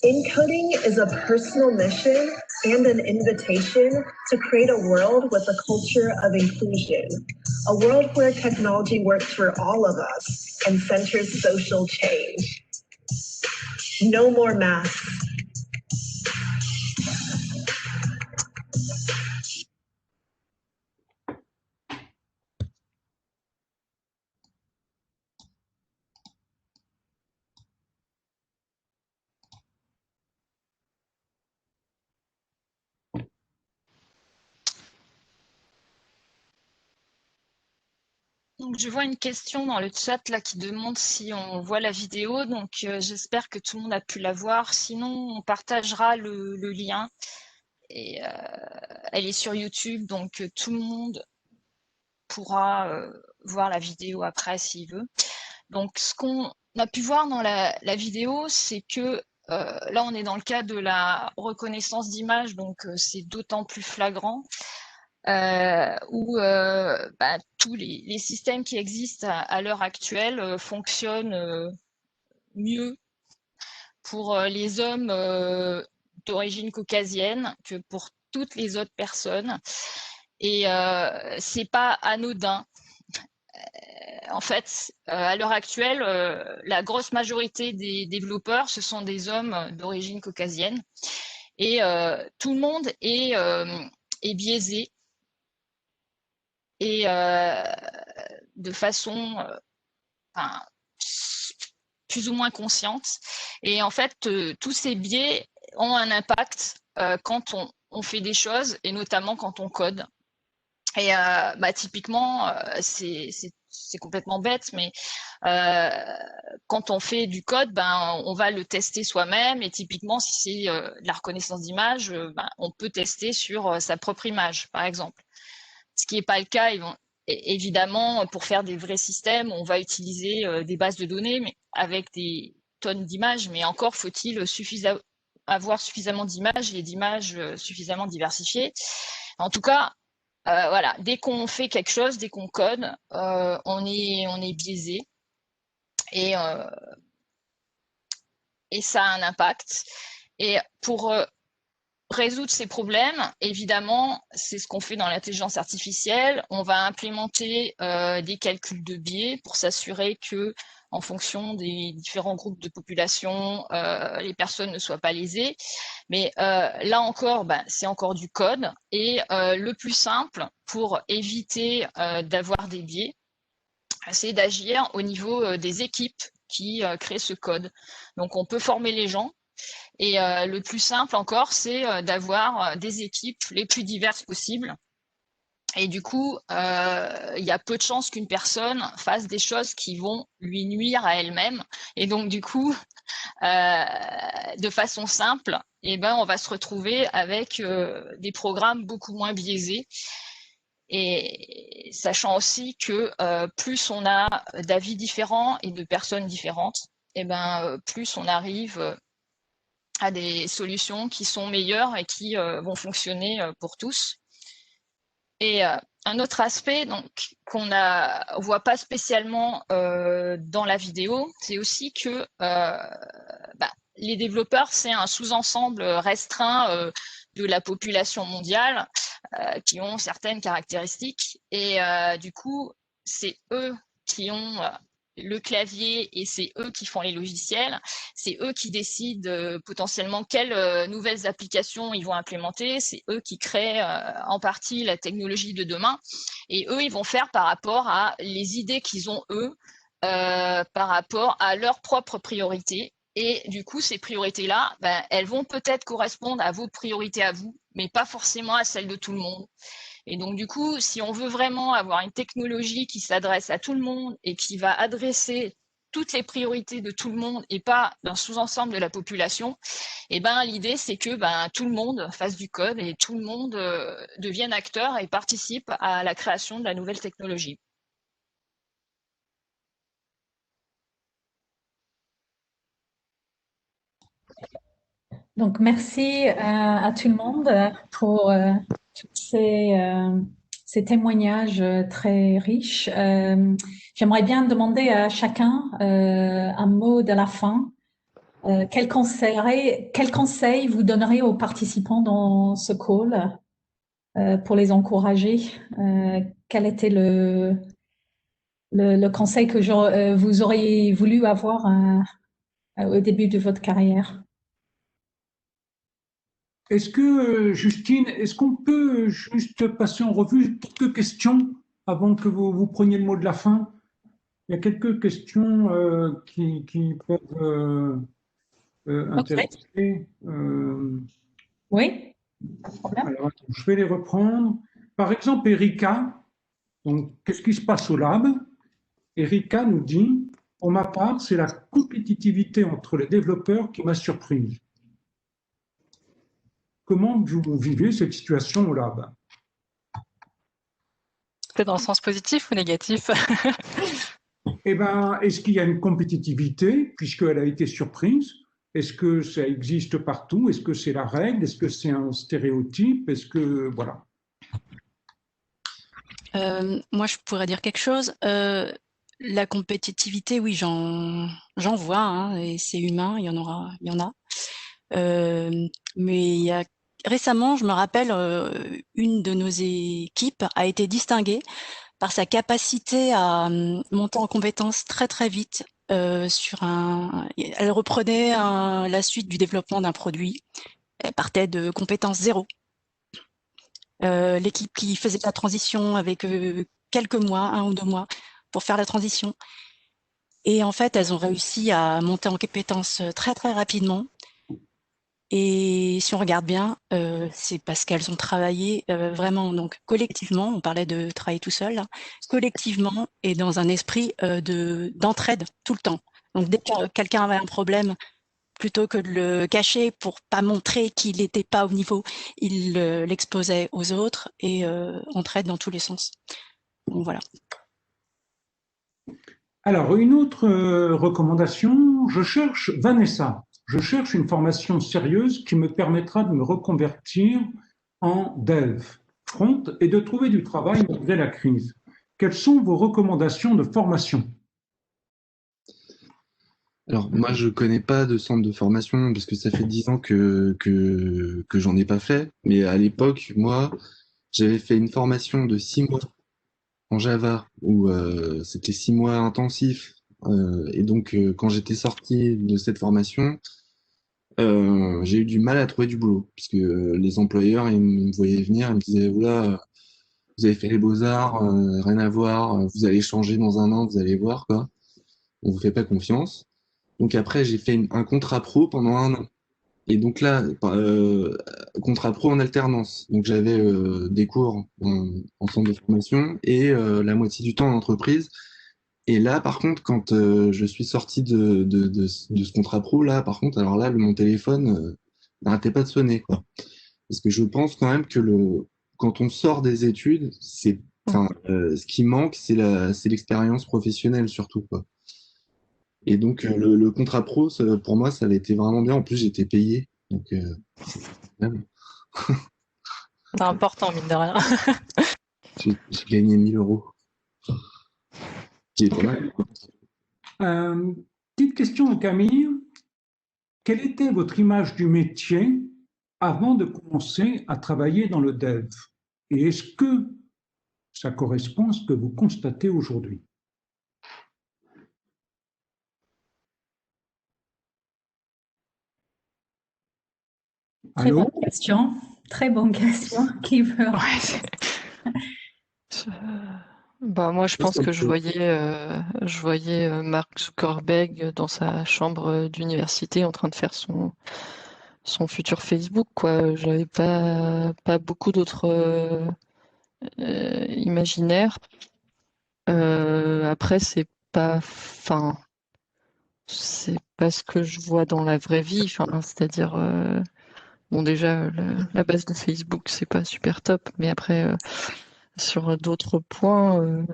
Encoding is a personal mission and an invitation to create a world with a culture of inclusion, a world where technology works for all of us and centers social change. No more masks. Donc, je vois une question dans le chat là qui demande si on voit la vidéo. Donc, j'espère que tout le monde a pu la voir. Sinon, on partagera le lien. Et elle est sur YouTube, donc tout le monde pourra voir la vidéo après s'il veut. Donc, ce qu'on a pu voir dans la vidéo, c'est que là, on est dans le cas de la reconnaissance d'image, donc c'est d'autant plus flagrant. Où tous les systèmes qui existent à l'heure actuelle fonctionnent mieux pour les hommes d'origine caucasienne que pour toutes les autres personnes. Et c'est pas anodin. En fait, à l'heure actuelle, la grosse majorité des développeurs, ce sont des hommes d'origine caucasienne. Et tout le monde est biaisé. Et de façon plus ou moins consciente. Et en fait, tous ces biais ont un impact quand on fait des choses, et notamment quand on code. Et typiquement, c'est complètement bête, mais quand on fait du code, on va le tester soi-même. Et typiquement, si c'est de la reconnaissance d'image, on peut tester sur sa propre image, par exemple. Ce qui n'est pas le cas, évidemment, pour faire des vrais systèmes, on va utiliser des bases de données, mais avec des tonnes d'images. Mais encore faut-il avoir suffisamment d'images et d'images suffisamment diversifiées. En tout cas, voilà, dès qu'on fait quelque chose, dès qu'on code, on est biaisé et ça a un impact. Et pour résoudre ces problèmes, évidemment, c'est ce qu'on fait dans l'intelligence artificielle. On va implémenter des calculs de biais pour s'assurer que, en fonction des différents groupes de population, les personnes ne soient pas lésées. Mais là encore, c'est encore du code. Et le plus simple pour éviter d'avoir des biais, c'est d'agir au niveau des équipes qui créent ce code. Donc, on peut former les gens. Et le plus simple encore, c'est d'avoir des équipes les plus diverses possibles. Et du coup, il y a peu de chances qu'une personne fasse des choses qui vont lui nuire à elle-même. Et donc, du coup, de façon simple, on va se retrouver avec des programmes beaucoup moins biaisés. Et sachant aussi que plus on a d'avis différents et de personnes différentes, plus on arrive à des solutions qui sont meilleures et qui vont fonctionner pour tous. Et un autre aspect qu'on ne voit pas spécialement dans la vidéo, c'est aussi que les développeurs, c'est un sous-ensemble restreint de la population mondiale qui ont certaines caractéristiques. Et du coup, c'est eux qui ont le clavier et c'est eux qui font les logiciels, c'est eux qui décident potentiellement quelles nouvelles applications ils vont implémenter, c'est eux qui créent en partie la technologie de demain et eux, ils vont faire par rapport à les idées qu'ils ont eux, par rapport à leurs propres priorités. Et du coup, ces priorités-là, elles vont peut-être correspondre à vos priorités à vous, mais pas forcément à celles de tout le monde. Et donc, du coup, si on veut vraiment avoir une technologie qui s'adresse à tout le monde et qui va adresser toutes les priorités de tout le monde et pas d'un sous-ensemble de la population, l'idée, c'est que tout le monde fasse du code et tout le monde devienne acteur et participe à la création de la nouvelle technologie. Donc, merci à tout le monde pour tous ces témoignages très riches. J'aimerais bien demander à chacun un mot de la fin. Quel conseil vous donnerez aux participants dans ce call pour les encourager? Quel était le conseil que vous auriez voulu avoir au début de votre carrière? Est-ce que, Justine, est-ce qu'on peut juste passer en revue quelques questions avant que vous preniez le mot de la fin? Il y a quelques questions qui peuvent intéresser. Oui, pas de problème. Alors, attends, je vais les reprendre. Par exemple, Erika, donc, qu'est-ce qui se passe au lab? Erika nous dit, pour ma part, c'est la compétitivité entre les développeurs qui m'a surprise. Comment vous vivez cette situation au lab? C'est dans le sens positif ou négatif? Est-ce qu'il y a une compétitivité puisqu'elle a été surprise? Est-ce que ça existe partout? Est-ce que c'est la règle? Est-ce que c'est un stéréotype? Est-ce que voilà? Moi, je pourrais dire quelque chose. La compétitivité, oui, j'en vois, hein, et c'est humain, il y en a. Mais récemment, je me rappelle, une de nos équipes a été distinguée par sa capacité à monter en compétences très très vite sur elle reprenait la suite du développement d'un produit. Elle partait de compétences 0. L'équipe qui faisait la transition avec quelques mois, 1 ou 2 mois, pour faire la transition. Et en fait, elles ont réussi à monter en compétences très très rapidement. Et si on regarde bien, c'est parce qu'elles ont travaillé vraiment donc collectivement. On parlait de travailler tout seul, là, collectivement et dans un esprit d'entraide tout le temps. Donc dès que quelqu'un avait un problème, plutôt que de le cacher pour pas montrer qu'il n'était pas au niveau, il l'exposait aux autres et entraide dans tous les sens. Donc voilà. Alors, une autre recommandation, Vanessa, je cherche une formation sérieuse qui me permettra de me reconvertir en dev front et de trouver du travail malgré la crise. Quelles sont vos recommandations de formation? Alors, moi, je connais pas de centre de formation parce que ça fait 10 ans que j'en ai pas fait. Mais à l'époque, moi, j'avais fait une formation de 6 mois en Java où c'était 6 mois intensifs. Et donc, quand j'étais sorti de cette formation, j'ai eu du mal à trouver du boulot puisque les employeurs, ils me voyaient venir, ils me disaient, oula, vous avez fait les beaux-arts, rien à voir, vous allez changer dans 1 an, vous allez voir, quoi. On vous fait pas confiance. Donc après, j'ai fait un contrat pro pendant 1 an. Et donc là, contrat pro en alternance. Donc j'avais des cours en centre de formation et la moitié du temps en entreprise. Et là, par contre, quand je suis sorti de ce contrat pro, là, par contre, alors là, mon téléphone n'arrêtait pas de sonner, quoi. Parce que je pense quand même que quand on sort des études, ce qui manque, c'est l'expérience professionnelle surtout, quoi. Et donc, le contrat pro, pour moi, ça avait été vraiment bien. En plus, j'étais payé. Donc, c'est important, mine de rien. J'ai gagné 1 000 €. Qui est pas mal. Petite question, Camille. Quelle était votre image du métier avant de commencer à travailler dans le dev? Et est-ce que ça correspond à ce que vous constatez aujourd'hui? Très bonne question. Très bonne question. Qui veut? Moi, je pense que je voyais Mark Zuckerberg dans sa chambre d'université en train de faire son futur Facebook, quoi. J'avais pas beaucoup d'autres imaginaires. Après, c'est pas ce que je vois dans la vraie vie. C'est-à-dire, bon, déjà, la base de Facebook, c'est pas super top, mais après, sur d'autres points,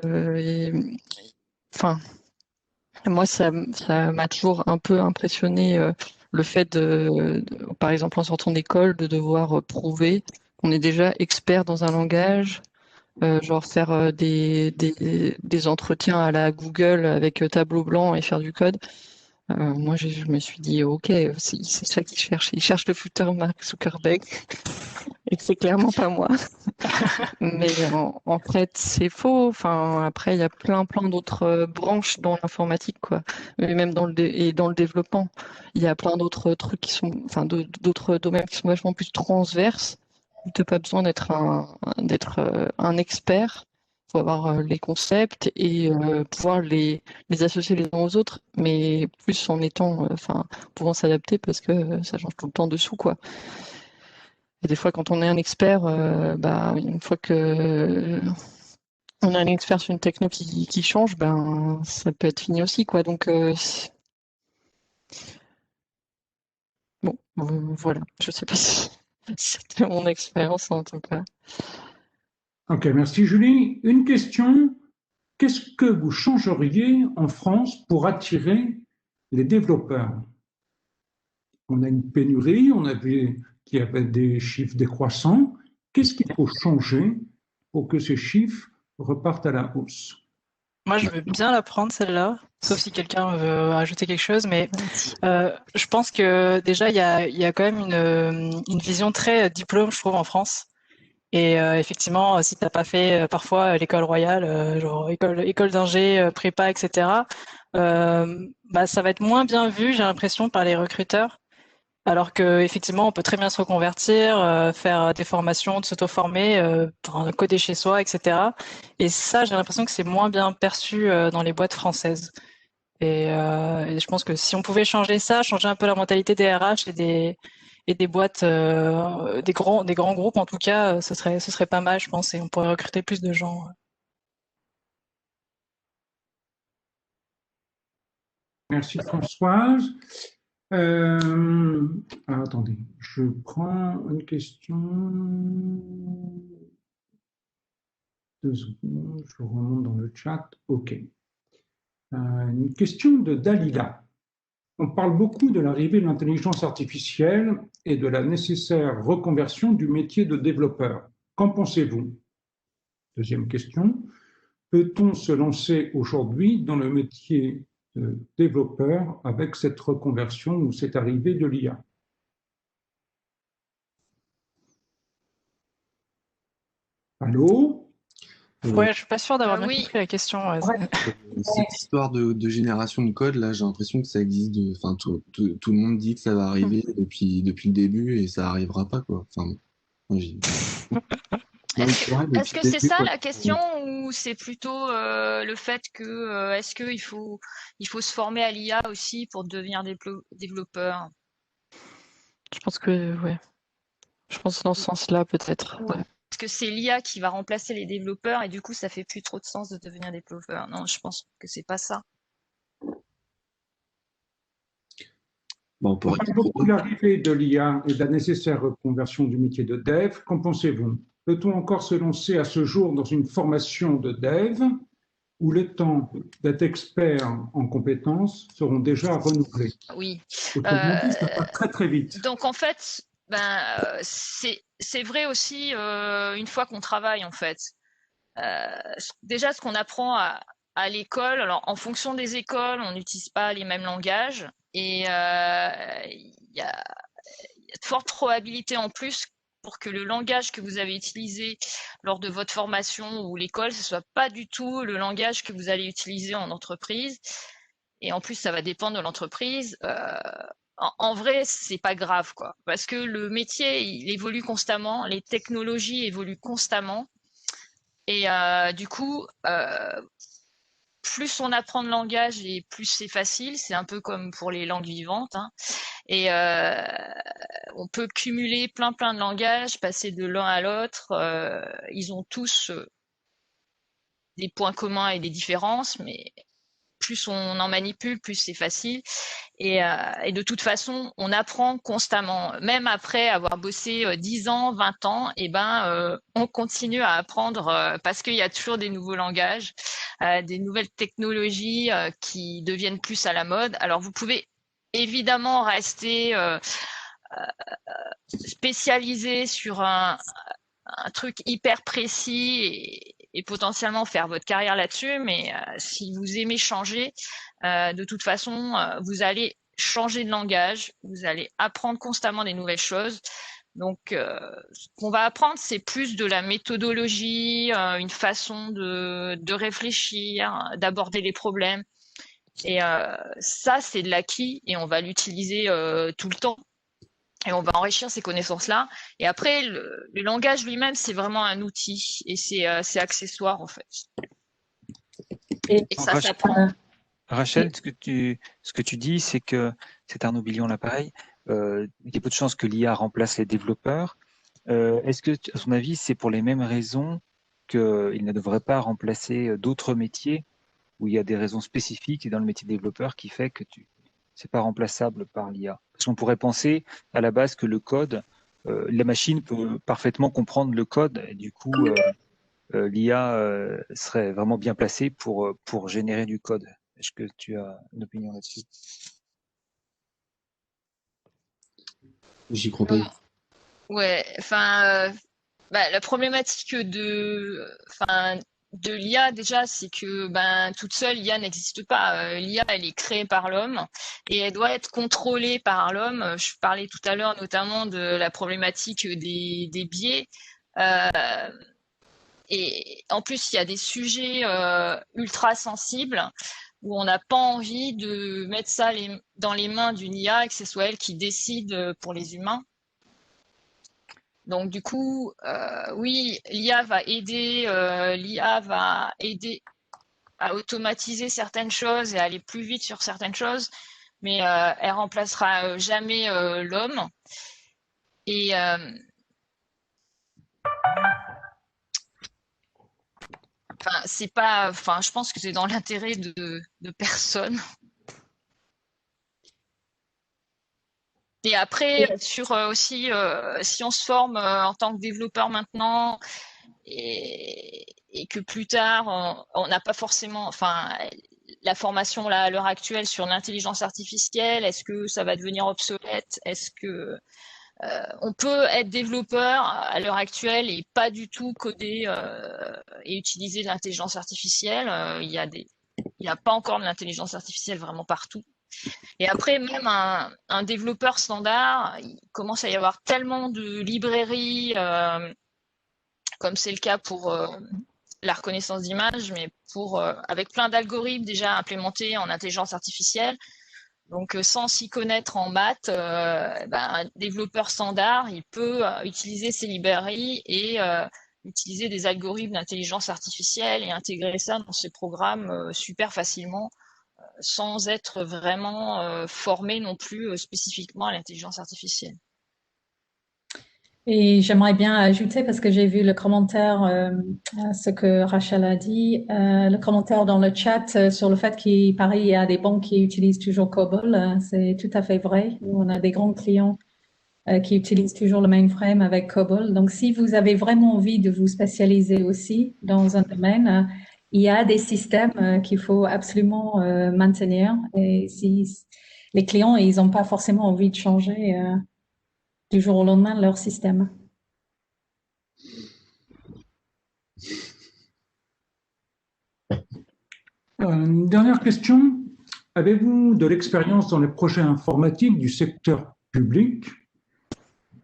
moi, ça m'a toujours un peu impressionné le fait par exemple, en sortant d'école, de devoir prouver qu'on est déjà expert dans un langage, genre faire des entretiens à la Google avec tableau blanc et faire du code. Moi, je me suis dit, ok, c'est ça qu'il cherche. Il cherche le futur Mark Zuckerberg, et c'est clairement pas moi. Mais en fait, c'est faux. Enfin, après, il y a plein d'autres branches dans l'informatique, quoi. Mais même dans le développement, il y a plein d'autres trucs qui sont, d'autres domaines qui sont vachement plus transverses. Tu n'as pas besoin d'être un expert. Il faut avoir les concepts et pouvoir les associer les uns aux autres, mais plus en étant, pouvant s'adapter parce que ça change tout le temps dessous, quoi. Et des fois, quand on est un expert, une fois que on a un expert sur une techno qui change, ça peut être fini aussi, quoi. Donc, bon, voilà. Je sais pas si c'était mon expérience en tout cas. Ok, merci Julie. Une question. Qu'est-ce que vous changeriez en France pour attirer les développeurs? On a une pénurie, on a vu qu'il y avait des chiffres décroissants. Qu'est-ce qu'il faut changer pour que ces chiffres repartent à la hausse? Moi, je veux bien la prendre, celle-là, sauf si quelqu'un veut ajouter quelque chose. Mais je pense que déjà, il y a quand même une vision très diplôme, je trouve, en France. Et effectivement, si t'as pas fait parfois l'école royale, genre école d'ingé, prépa, etc., bah, ça va être moins bien vu, j'ai l'impression, par les recruteurs. Alors que effectivement, on peut très bien se reconvertir, faire des formations, de s'auto-former, coder chez soi, etc. Et ça, j'ai l'impression que c'est moins bien perçu dans les boîtes françaises. Et je pense que si on pouvait changer ça, changer un peu la mentalité des RH et des boîtes, des grands groupes en tout cas, ce serait pas mal, je pense, et on pourrait recruter plus de gens. Merci Françoise. Attendez, je prends une question. 2 secondes, je remonte dans le chat. OK. Une question de Dalila. On parle beaucoup de l'arrivée de l'intelligence artificielle et de la nécessaire reconversion du métier de développeur. Qu'en pensez-vous? Deuxième question. Peut-on se lancer aujourd'hui dans le métier de développeur avec cette reconversion ou cette arrivée de l'IA? Allô? Ouais, je suis pas sûre d'avoir bien Oui. compris la question. Ouais. Cette histoire de génération de code, là, j'ai l'impression que ça existe. Enfin, tout le monde dit que ça va arriver depuis le début et ça arrivera pas, quoi. Enfin, moi, Est-ce que c'est ça la question ou c'est plutôt le fait que est-ce qu'il faut se former à l'IA aussi pour devenir développeur? Je pense que, ouais. Je pense dans ce sens-là, peut-être. Ouais. Est-ce que c'est l'IA qui va remplacer les développeurs et du coup ça fait plus trop de sens de devenir développeur? Non, je pense que c'est pas ça. Bon, On parle beaucoup de l'arrivée de l'IA et de la nécessaire reconversion du métier de dev. Qu'en pensez-vous? Peut-on encore se lancer à ce jour dans une formation de dev où les temps d'être expert en compétences seront déjà renouvelés? Oui. Autrement dit, ça va très très vite. Donc en fait, c'est vrai aussi une fois qu'on travaille en fait. Déjà, ce qu'on apprend à l'école, alors en fonction des écoles, on n'utilise pas les mêmes langages et il y a de fortes probabilités en plus pour que le langage que vous avez utilisé lors de votre formation ou l'école, ce soit pas du tout le langage que vous allez utiliser en entreprise. Et en plus, ça va dépendre de l'entreprise. En vrai, c'est pas grave, quoi, parce que le métier, il évolue constamment, les technologies évoluent constamment. Et du coup, plus on apprend de langage et plus c'est facile. C'est un peu comme pour les langues vivantes. Hein. Et on peut cumuler plein de langages, passer de l'un à l'autre. Ils ont tous des points communs et des différences, mais plus on en manipule, plus c'est facile. Et de toute façon, on apprend constamment. Même après avoir bossé 10 ans, 20 ans, et on continue à apprendre parce qu'il y a toujours des nouveaux langages, des nouvelles technologies qui deviennent plus à la mode. Alors, vous pouvez évidemment rester spécialisé sur un truc hyper précis et potentiellement faire votre carrière là-dessus, mais si vous aimez changer, de toute façon, vous allez changer de langage, vous allez apprendre constamment des nouvelles choses. Donc, ce qu'on va apprendre, c'est plus de la méthodologie, une façon de réfléchir, d'aborder les problèmes. Et ça, c'est de l'acquis et on va l'utiliser tout le temps. Et on va enrichir ces connaissances-là. Et après, le langage lui-même, c'est vraiment un outil et c'est accessoire en fait. Et ça s'apprend. Rachel, ce que tu dis, c'est que c'est Arnaud Billion l'appareil. Il y a peu de chances que l'IA remplace les développeurs. Est-ce que, à son avis, c'est pour les mêmes raisons qu'il ne devrait pas remplacer d'autres métiers où il y a des raisons spécifiques dans le métier de développeur qui fait que c'est pas remplaçable par l'IA? Parce qu'on pourrait penser à la base que le code, la machine peut parfaitement comprendre le code et du coup, l'IA serait vraiment bien placée pour générer du code. Est-ce que tu as une opinion là-dessus? J'y crois pas. Ouais, enfin, la problématique de l'IA déjà, c'est que toute seule, l'IA n'existe pas. L'IA, elle est créée par l'homme et elle doit être contrôlée par l'homme. Je parlais tout à l'heure notamment de la problématique des biais. Et en plus, il y a des sujets ultra sensibles où on n'a pas envie de mettre ça dans les mains d'une IA et que ce soit elle qui décide pour les humains. Donc du coup, oui, l'IA va aider à automatiser certaines choses et à aller plus vite sur certaines choses, mais elle remplacera jamais l'homme. Et je pense que c'est dans l'intérêt de personne. Et après, sur aussi, si on se forme en tant que développeur maintenant et que plus tard, on n'a pas forcément, la formation là, à l'heure actuelle sur l'intelligence artificielle, est-ce que ça va devenir obsolète? Est-ce que on peut être développeur à l'heure actuelle et pas du tout coder et utiliser l'intelligence artificielle? Il n'y a pas encore de l'intelligence artificielle vraiment partout. Et après, même un développeur standard, il commence à y avoir tellement de librairies, comme c'est le cas pour la reconnaissance d'image, mais avec plein d'algorithmes déjà implémentés en intelligence artificielle. Donc, sans s'y connaître en maths, un développeur standard, il peut utiliser ces librairies et utiliser des algorithmes d'intelligence artificielle et intégrer ça dans ses programmes super facilement, sans être vraiment formé non plus spécifiquement à l'intelligence artificielle. Et j'aimerais bien ajouter, parce que j'ai vu le commentaire, ce que Rachel a dit, le commentaire dans le chat sur le fait qu'il paraît il y a des banques qui utilisent toujours COBOL. C'est tout à fait vrai. On a des grands clients qui utilisent toujours le mainframe avec COBOL. Donc, si vous avez vraiment envie de vous spécialiser aussi dans un domaine, il y a des systèmes qu'il faut absolument maintenir. Et si les clients, ils n'ont pas forcément envie de changer du jour au lendemain leur système. Une dernière question. Avez-vous de l'expérience dans les projets informatiques du secteur public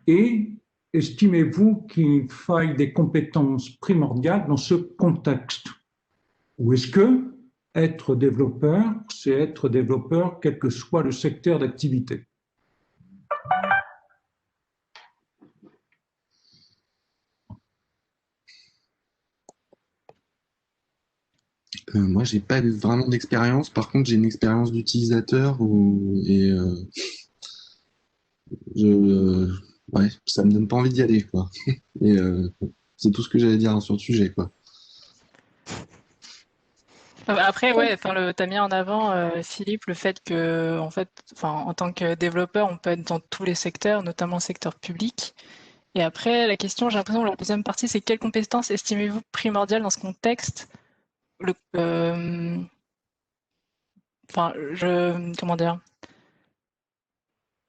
et estimez-vous qu'il faille des compétences primordiales dans ce contexte? Ou est-ce que être développeur, c'est être développeur quel que soit le secteur d'activité? Moi, j'ai pas vraiment d'expérience. Par contre, j'ai une expérience d'utilisateur ouais, ça me donne pas envie d'y aller, quoi. Et c'est tout ce que j'allais dire sur le sujet, quoi. Après, ouais, t'as mis en avant, Philippe, le fait que, en tant que développeur, on peut être dans tous les secteurs, notamment le secteur public. Et après, la question, j'ai l'impression, la deuxième partie, c'est quelles compétences estimez-vous primordiales dans ce contexte? Comment dire?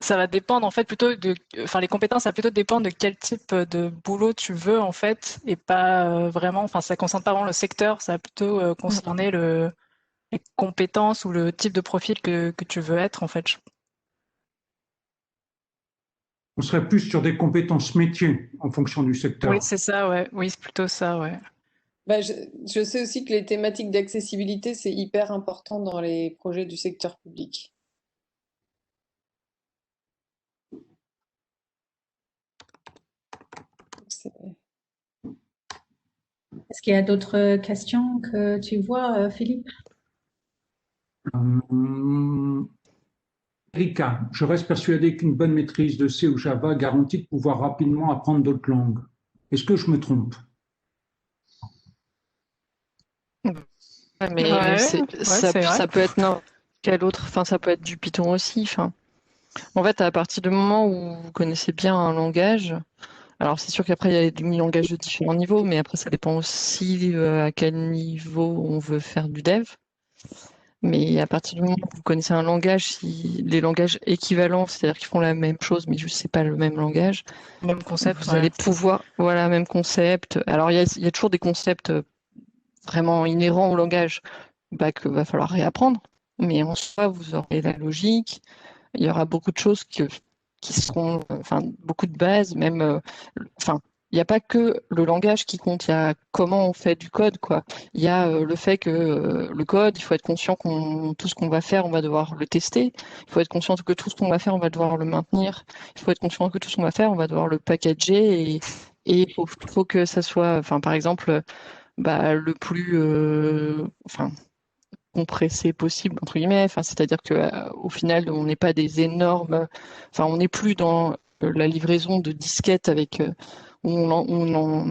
Ça va dépendre en fait plutôt les compétences, ça va plutôt dépendre de quel type de boulot tu veux en fait, et pas vraiment, ça concerne pas vraiment le secteur, ça va plutôt concerner les compétences ou le type de profil que tu veux être en fait. On serait plus sur des compétences métiers en fonction du secteur. Oui, c'est ça, ouais. Oui, c'est plutôt ça, ouais. Je sais aussi que les thématiques d'accessibilité, c'est hyper important dans les projets du secteur public. Est-ce qu'il y a d'autres questions que tu vois, Philippe? Erika, je reste persuadé qu'une bonne maîtrise de C ou Java garantit de pouvoir rapidement apprendre d'autres langues. Est-ce que je me trompe? Mais ça peut être n'importe quel autre, ça peut être du Python aussi. En fait, à partir du moment où vous connaissez bien un langage, alors c'est sûr qu'après il y a des langages de différents niveaux, mais après ça dépend aussi à quel niveau on veut faire du dev. Mais à partir du moment où vous connaissez un langage, si les langages équivalents, c'est-à-dire qu'ils font la même chose, mais juste c'est pas le même langage, même concept, vous allez pouvoir, même concept. Alors il y a toujours des concepts vraiment inhérents au langage, bah, qu'il va falloir réapprendre. Mais en soi, vous aurez la logique. Il y aura beaucoup de choses qui seront, enfin, beaucoup de bases, même, enfin, il n'y a pas que le langage qui compte, il y a comment on fait du code, quoi. Il y a le fait que le code, il faut être conscient qu'on tout ce qu'on va faire, on va devoir le tester. Il faut être conscient que tout ce qu'on va faire, on va devoir le maintenir. Il faut être conscient que tout ce qu'on va faire, on va devoir le packager et faut que ça soit, enfin, par exemple, bah, le plus, enfin, compressé possible entre guillemets. Enfin, c'est-à-dire que au final, on n'est pas des énormes. Enfin, on n'est plus dans la livraison de disquettes avec où on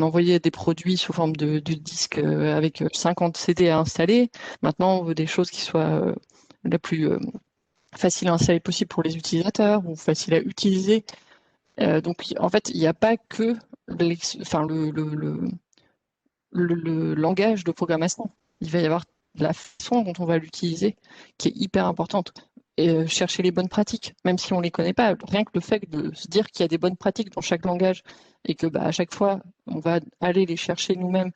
envoyait des produits sous forme de disques avec 50 CD à installer. Maintenant, on veut des choses qui soient la plus facile à installer possible pour les utilisateurs ou facile à utiliser. Donc, en fait, il n'y a pas que enfin, le langage de programmation. Il va y avoir la façon dont on va l'utiliser qui est hyper importante. Et chercher les bonnes pratiques, même si on ne les connaît pas. Rien que le fait de se dire qu'il y a des bonnes pratiques dans chaque langage et que bah, à chaque fois, on va aller les chercher nous-mêmes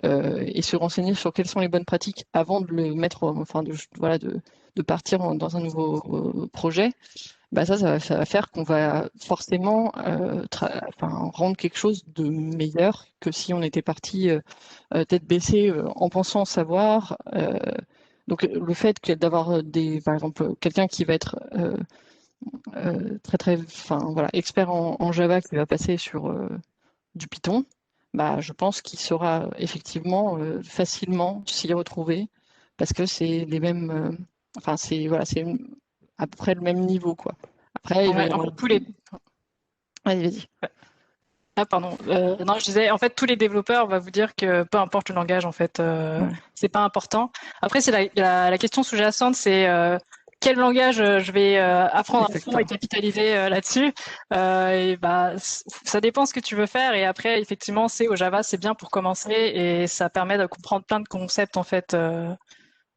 et se renseigner sur quelles sont les bonnes pratiques avant de le mettre, enfin, voilà, de partir dans un nouveau projet. Bah ça va faire qu'on va forcément enfin, rendre quelque chose de meilleur que si on était parti tête baissée en pensant savoir. Donc le fait d'avoir par exemple, quelqu'un qui va être enfin voilà, expert en Java qui va passer sur du Python, bah je pense qu'il saura effectivement facilement s'y retrouver parce que c'est les mêmes, enfin c'est voilà, c'est à peu près le même niveau quoi. Après, il va y avoir tous les. Allez, vas-y. Ah, pardon. Non, je disais, en fait, tous les développeurs vont vous dire que peu importe le langage, en fait, c'est pas important. Après, c'est la question sous-jacente, c'est quel langage je vais apprendre à fond et capitaliser là-dessus. Et bah, ça dépend ce que tu veux faire. Et après, effectivement, au Java, c'est bien pour commencer et ça permet de comprendre plein de concepts, en fait,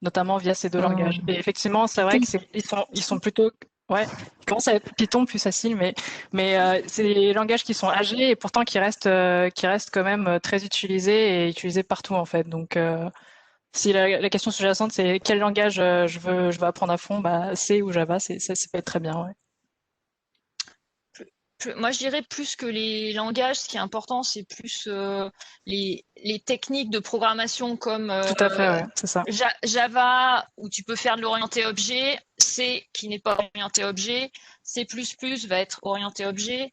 notamment via ces deux langages. Et effectivement, c'est vrai qu'ils sont plutôt. Ouais, je commence à être Python plus facile, mais c'est des langages qui sont âgés et pourtant qui restent quand même très utilisés et utilisés partout en fait. Donc, si la question sous-jacente c'est quel langage je veux apprendre à fond, bah C ou Java, ça peut être très bien. Ouais. Moi, je dirais plus que les langages, ce qui est important, c'est plus les techniques de programmation comme Tout à fait, ouais, c'est ça. Java, où tu peux faire de l'orienté objet, C, qui n'est pas orienté objet, C++ va être orienté objet.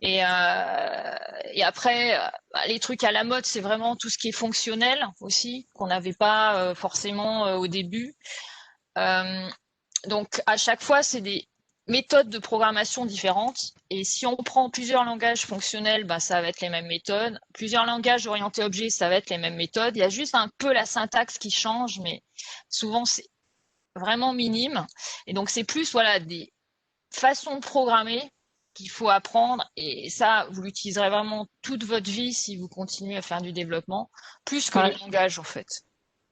Et après, les trucs à la mode, c'est vraiment tout ce qui est fonctionnel aussi, qu'on n'avait pas forcément au début. Donc, à chaque fois, c'est des méthodes de programmation différentes. Et si on prend plusieurs langages fonctionnels, bah, ça va être les mêmes méthodes. Plusieurs langages orientés objets, ça va être les mêmes méthodes. Il y a juste un peu la syntaxe qui change, mais souvent, c'est vraiment minime. Et donc, c'est plus voilà, des façons de programmer qu'il faut apprendre. Et ça, vous l'utiliserez vraiment toute votre vie si vous continuez à faire du développement, plus que les langages, en fait.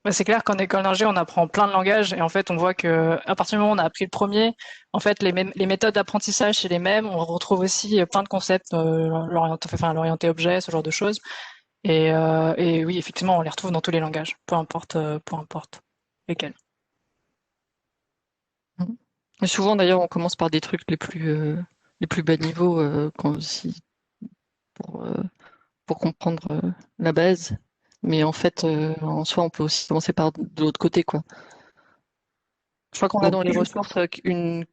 Bah, c'est clair qu'en école d'ingé, on apprend plein de langages et en fait, on voit que à partir du moment où on a appris le premier, en fait, les méthodes d'apprentissage, c'est les mêmes. On retrouve aussi plein de concepts, l'orienté objet, ce genre de choses. Et oui, effectivement, on les retrouve dans tous les langages, peu importe lesquels. Et souvent, d'ailleurs, on commence par des trucs les plus bas niveau pour comprendre la base. Mais en fait, en soi, on peut aussi commencer par de l'autre côté, quoi. Je crois qu'on a dans les ressources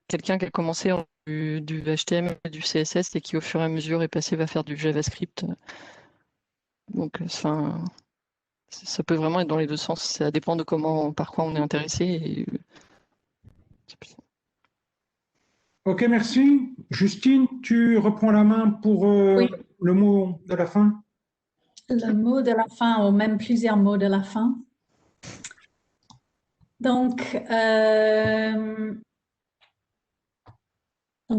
quelqu'un qui a commencé du HTML et du CSS et qui, au fur et à mesure, va faire du JavaScript. Donc, ça peut vraiment être dans les deux sens. Ça dépend de par quoi on est intéressé. Ok, merci. Justine, tu reprends la main pour le mot de la fin. Le mot de la fin, ou même plusieurs mots de la fin. Donc,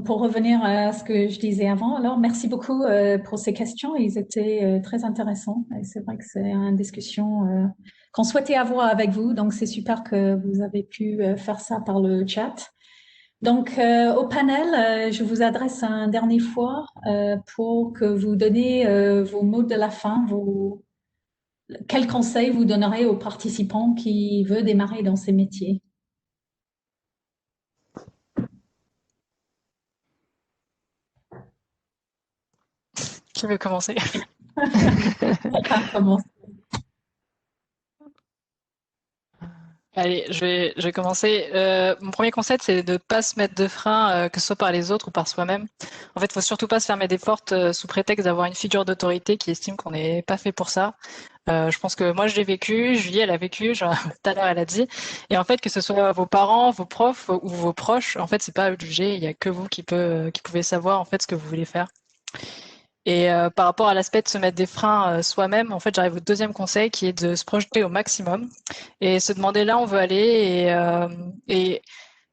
pour revenir à ce que je disais avant, alors merci beaucoup pour ces questions. Ils étaient très intéressants. Et c'est vrai que c'est une discussion qu'on souhaitait avoir avec vous. Donc, c'est super que vous avez pu faire ça par le chat. Donc, au panel, je vous adresse une dernière fois pour que vous donniez vos mots de la fin, quel conseil vous donnerez aux participants qui veulent démarrer dans ces métiers? Qui veut commencer? Allez, je vais commencer. Mon premier conseil, c'est de ne pas se mettre de frein, que ce soit par les autres ou par soi-même. En fait, il faut surtout pas se fermer des portes sous prétexte d'avoir une figure d'autorité qui estime qu'on n'est pas fait pour ça. Je pense que moi, je l'ai vécu, Julie, elle a vécu, genre, tout à l'heure, elle a dit. Et en fait, que ce soit vos parents, vos profs ou vos proches, en fait, c'est pas à eux de juger. Il y a que vous qui pouvez savoir en fait ce que vous voulez faire. Et par rapport à l'aspect de se mettre des freins soi-même, en fait, j'arrive au deuxième conseil qui est de se projeter au maximum et se demander là où on veut aller. Et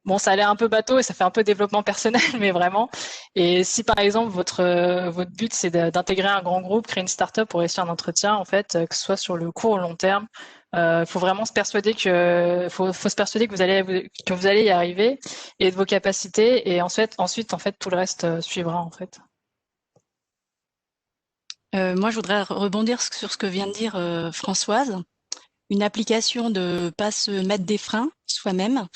bon, ça a l'air un peu bateau et ça fait un peu développement personnel, mais vraiment. Et si par exemple votre but c'est d'intégrer un grand groupe, créer une start-up pour réussir un entretien, en fait, que ce soit sur le court ou le long terme, faut vraiment se persuader faut se persuader que vous allez y arriver et de vos capacités. Et ensuite, en fait, tout le reste suivra en fait. Moi, je voudrais rebondir sur ce que vient de dire Françoise. Une application de ne pas se mettre des freins soi-même.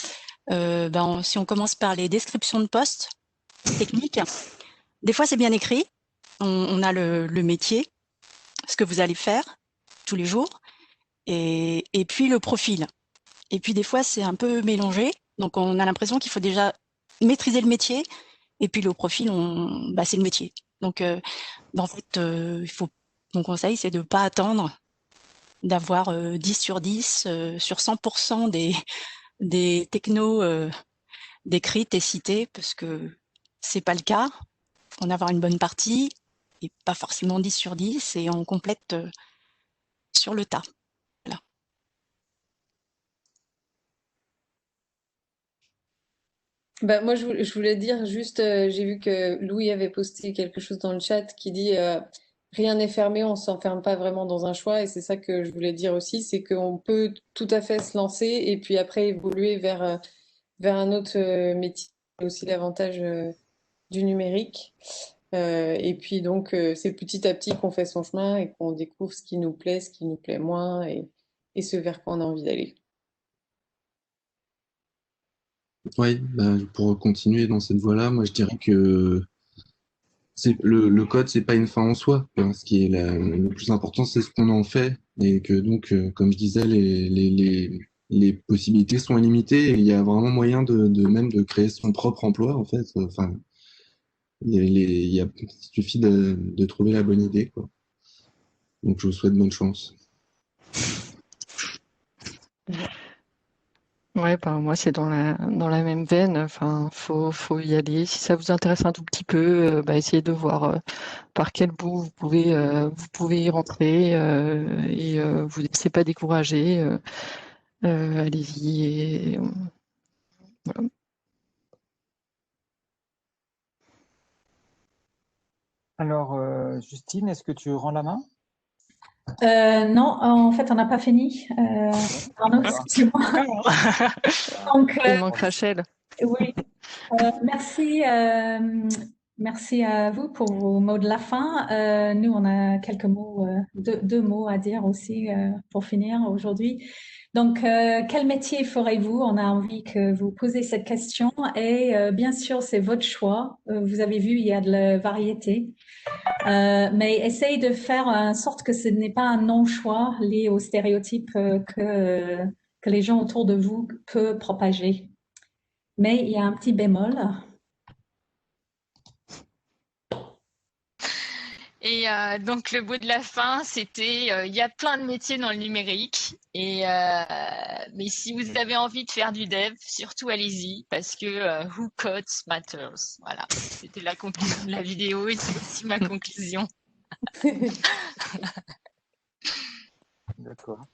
Si on commence par les descriptions de postes techniques, des fois c'est bien écrit. On a le métier, ce que vous allez faire tous les jours, et puis le profil. Et puis des fois c'est un peu mélangé. Donc on a l'impression qu'il faut déjà maîtriser le métier, et puis le profil, c'est le métier. Donc, en fait, mon conseil, c'est de ne pas attendre d'avoir 10 sur 10 sur 100% des technos décrites et citées, parce que c'est pas le cas. Il faut en avoir une bonne partie, et pas forcément 10 sur 10, et on complète sur le tas. Voilà. Moi, je voulais dire juste, j'ai vu que Louis avait posté quelque chose dans le chat qui dit rien n'est fermé, on s'enferme pas vraiment dans un choix. Et c'est ça que je voulais dire aussi, c'est qu'on peut tout à fait se lancer et puis après évoluer vers un autre métier. C'est aussi l'avantage du numérique. Et puis donc, c'est petit à petit qu'on fait son chemin et qu'on découvre ce qui nous plaît, ce qui nous plaît moins et ce vers quoi on a envie d'aller. Oui, pour continuer dans cette voie-là, moi je dirais que le code, c'est pas une fin en soi. Hein. Ce qui est le plus important, c'est ce qu'on en fait. Et que donc, comme je disais, les possibilités sont illimitées et il y a vraiment moyen même de créer son propre emploi, en fait. Enfin, il suffit de trouver la bonne idée, quoi. Donc, je vous souhaite bonne chance. Ouais, moi c'est dans la même veine. Enfin, faut y aller. Si ça vous intéresse un tout petit peu, essayez de voir par quel bout vous pouvez y rentrer et vous ne laissez pas décourager. Allez-y. Et, voilà. Alors, Justine, est-ce que tu rends la main? Non, en fait, on n'a pas fini. Pardon, excusez-moi. Donc, il manque Rachel. Oui, merci à vous pour vos mots de la fin. Nous, on a quelques mots, deux mots à dire aussi pour finir aujourd'hui. Donc, quel métier ferez-vous? On a envie que vous posiez cette question et bien sûr, c'est votre choix. Vous avez vu, il y a de la variété. Mais essayez de faire en sorte que ce n'est pas un non-choix lié aux stéréotypes que les gens autour de vous peuvent propager. Mais il y a un petit bémol. Et donc le mot de la fin, c'était il y a plein de métiers dans le numérique. Mais si vous avez envie de faire du dev, surtout allez-y, parce que who codes matters. Voilà, c'était la conclusion de la vidéo et c'est aussi ma conclusion. D'accord.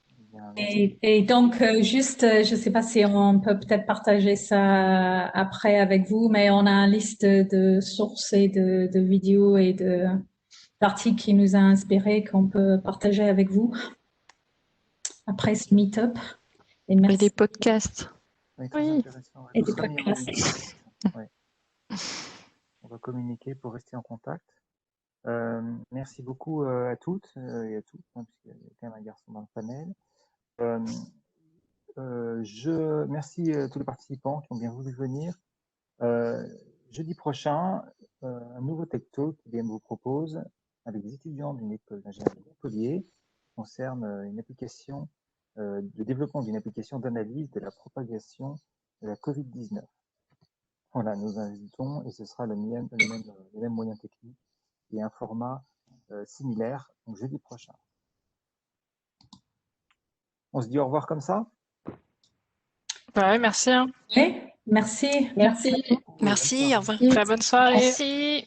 Et donc, juste, je ne sais pas si on peut peut-être partager ça après avec vous, mais on a une liste de sources et de vidéos et d'articles qui nous a inspirés qu'on peut partager avec vous après ce meet-up. Et des podcasts. Oui. Et des podcasts. Ouais. On va communiquer pour rester en contact. Merci beaucoup à toutes et à tous, hein, puisqu'il y a quand même un garçon dans le panel. Merci à tous les participants qui ont bien voulu venir. Jeudi prochain, un nouveau Tech Talk qu'IBM vous propose avec des étudiants d'une école d'ingénierie de Montpellier concerne une application, le développement d'une application d'analyse de la propagation de la Covid-19. Voilà, nous invitons et ce sera le même moyen technique et un format similaire, donc jeudi prochain. On se dit au revoir comme ça? Ouais, merci. Hein. Oui, merci. Merci. Merci, au revoir. Très bonne soirée. Merci.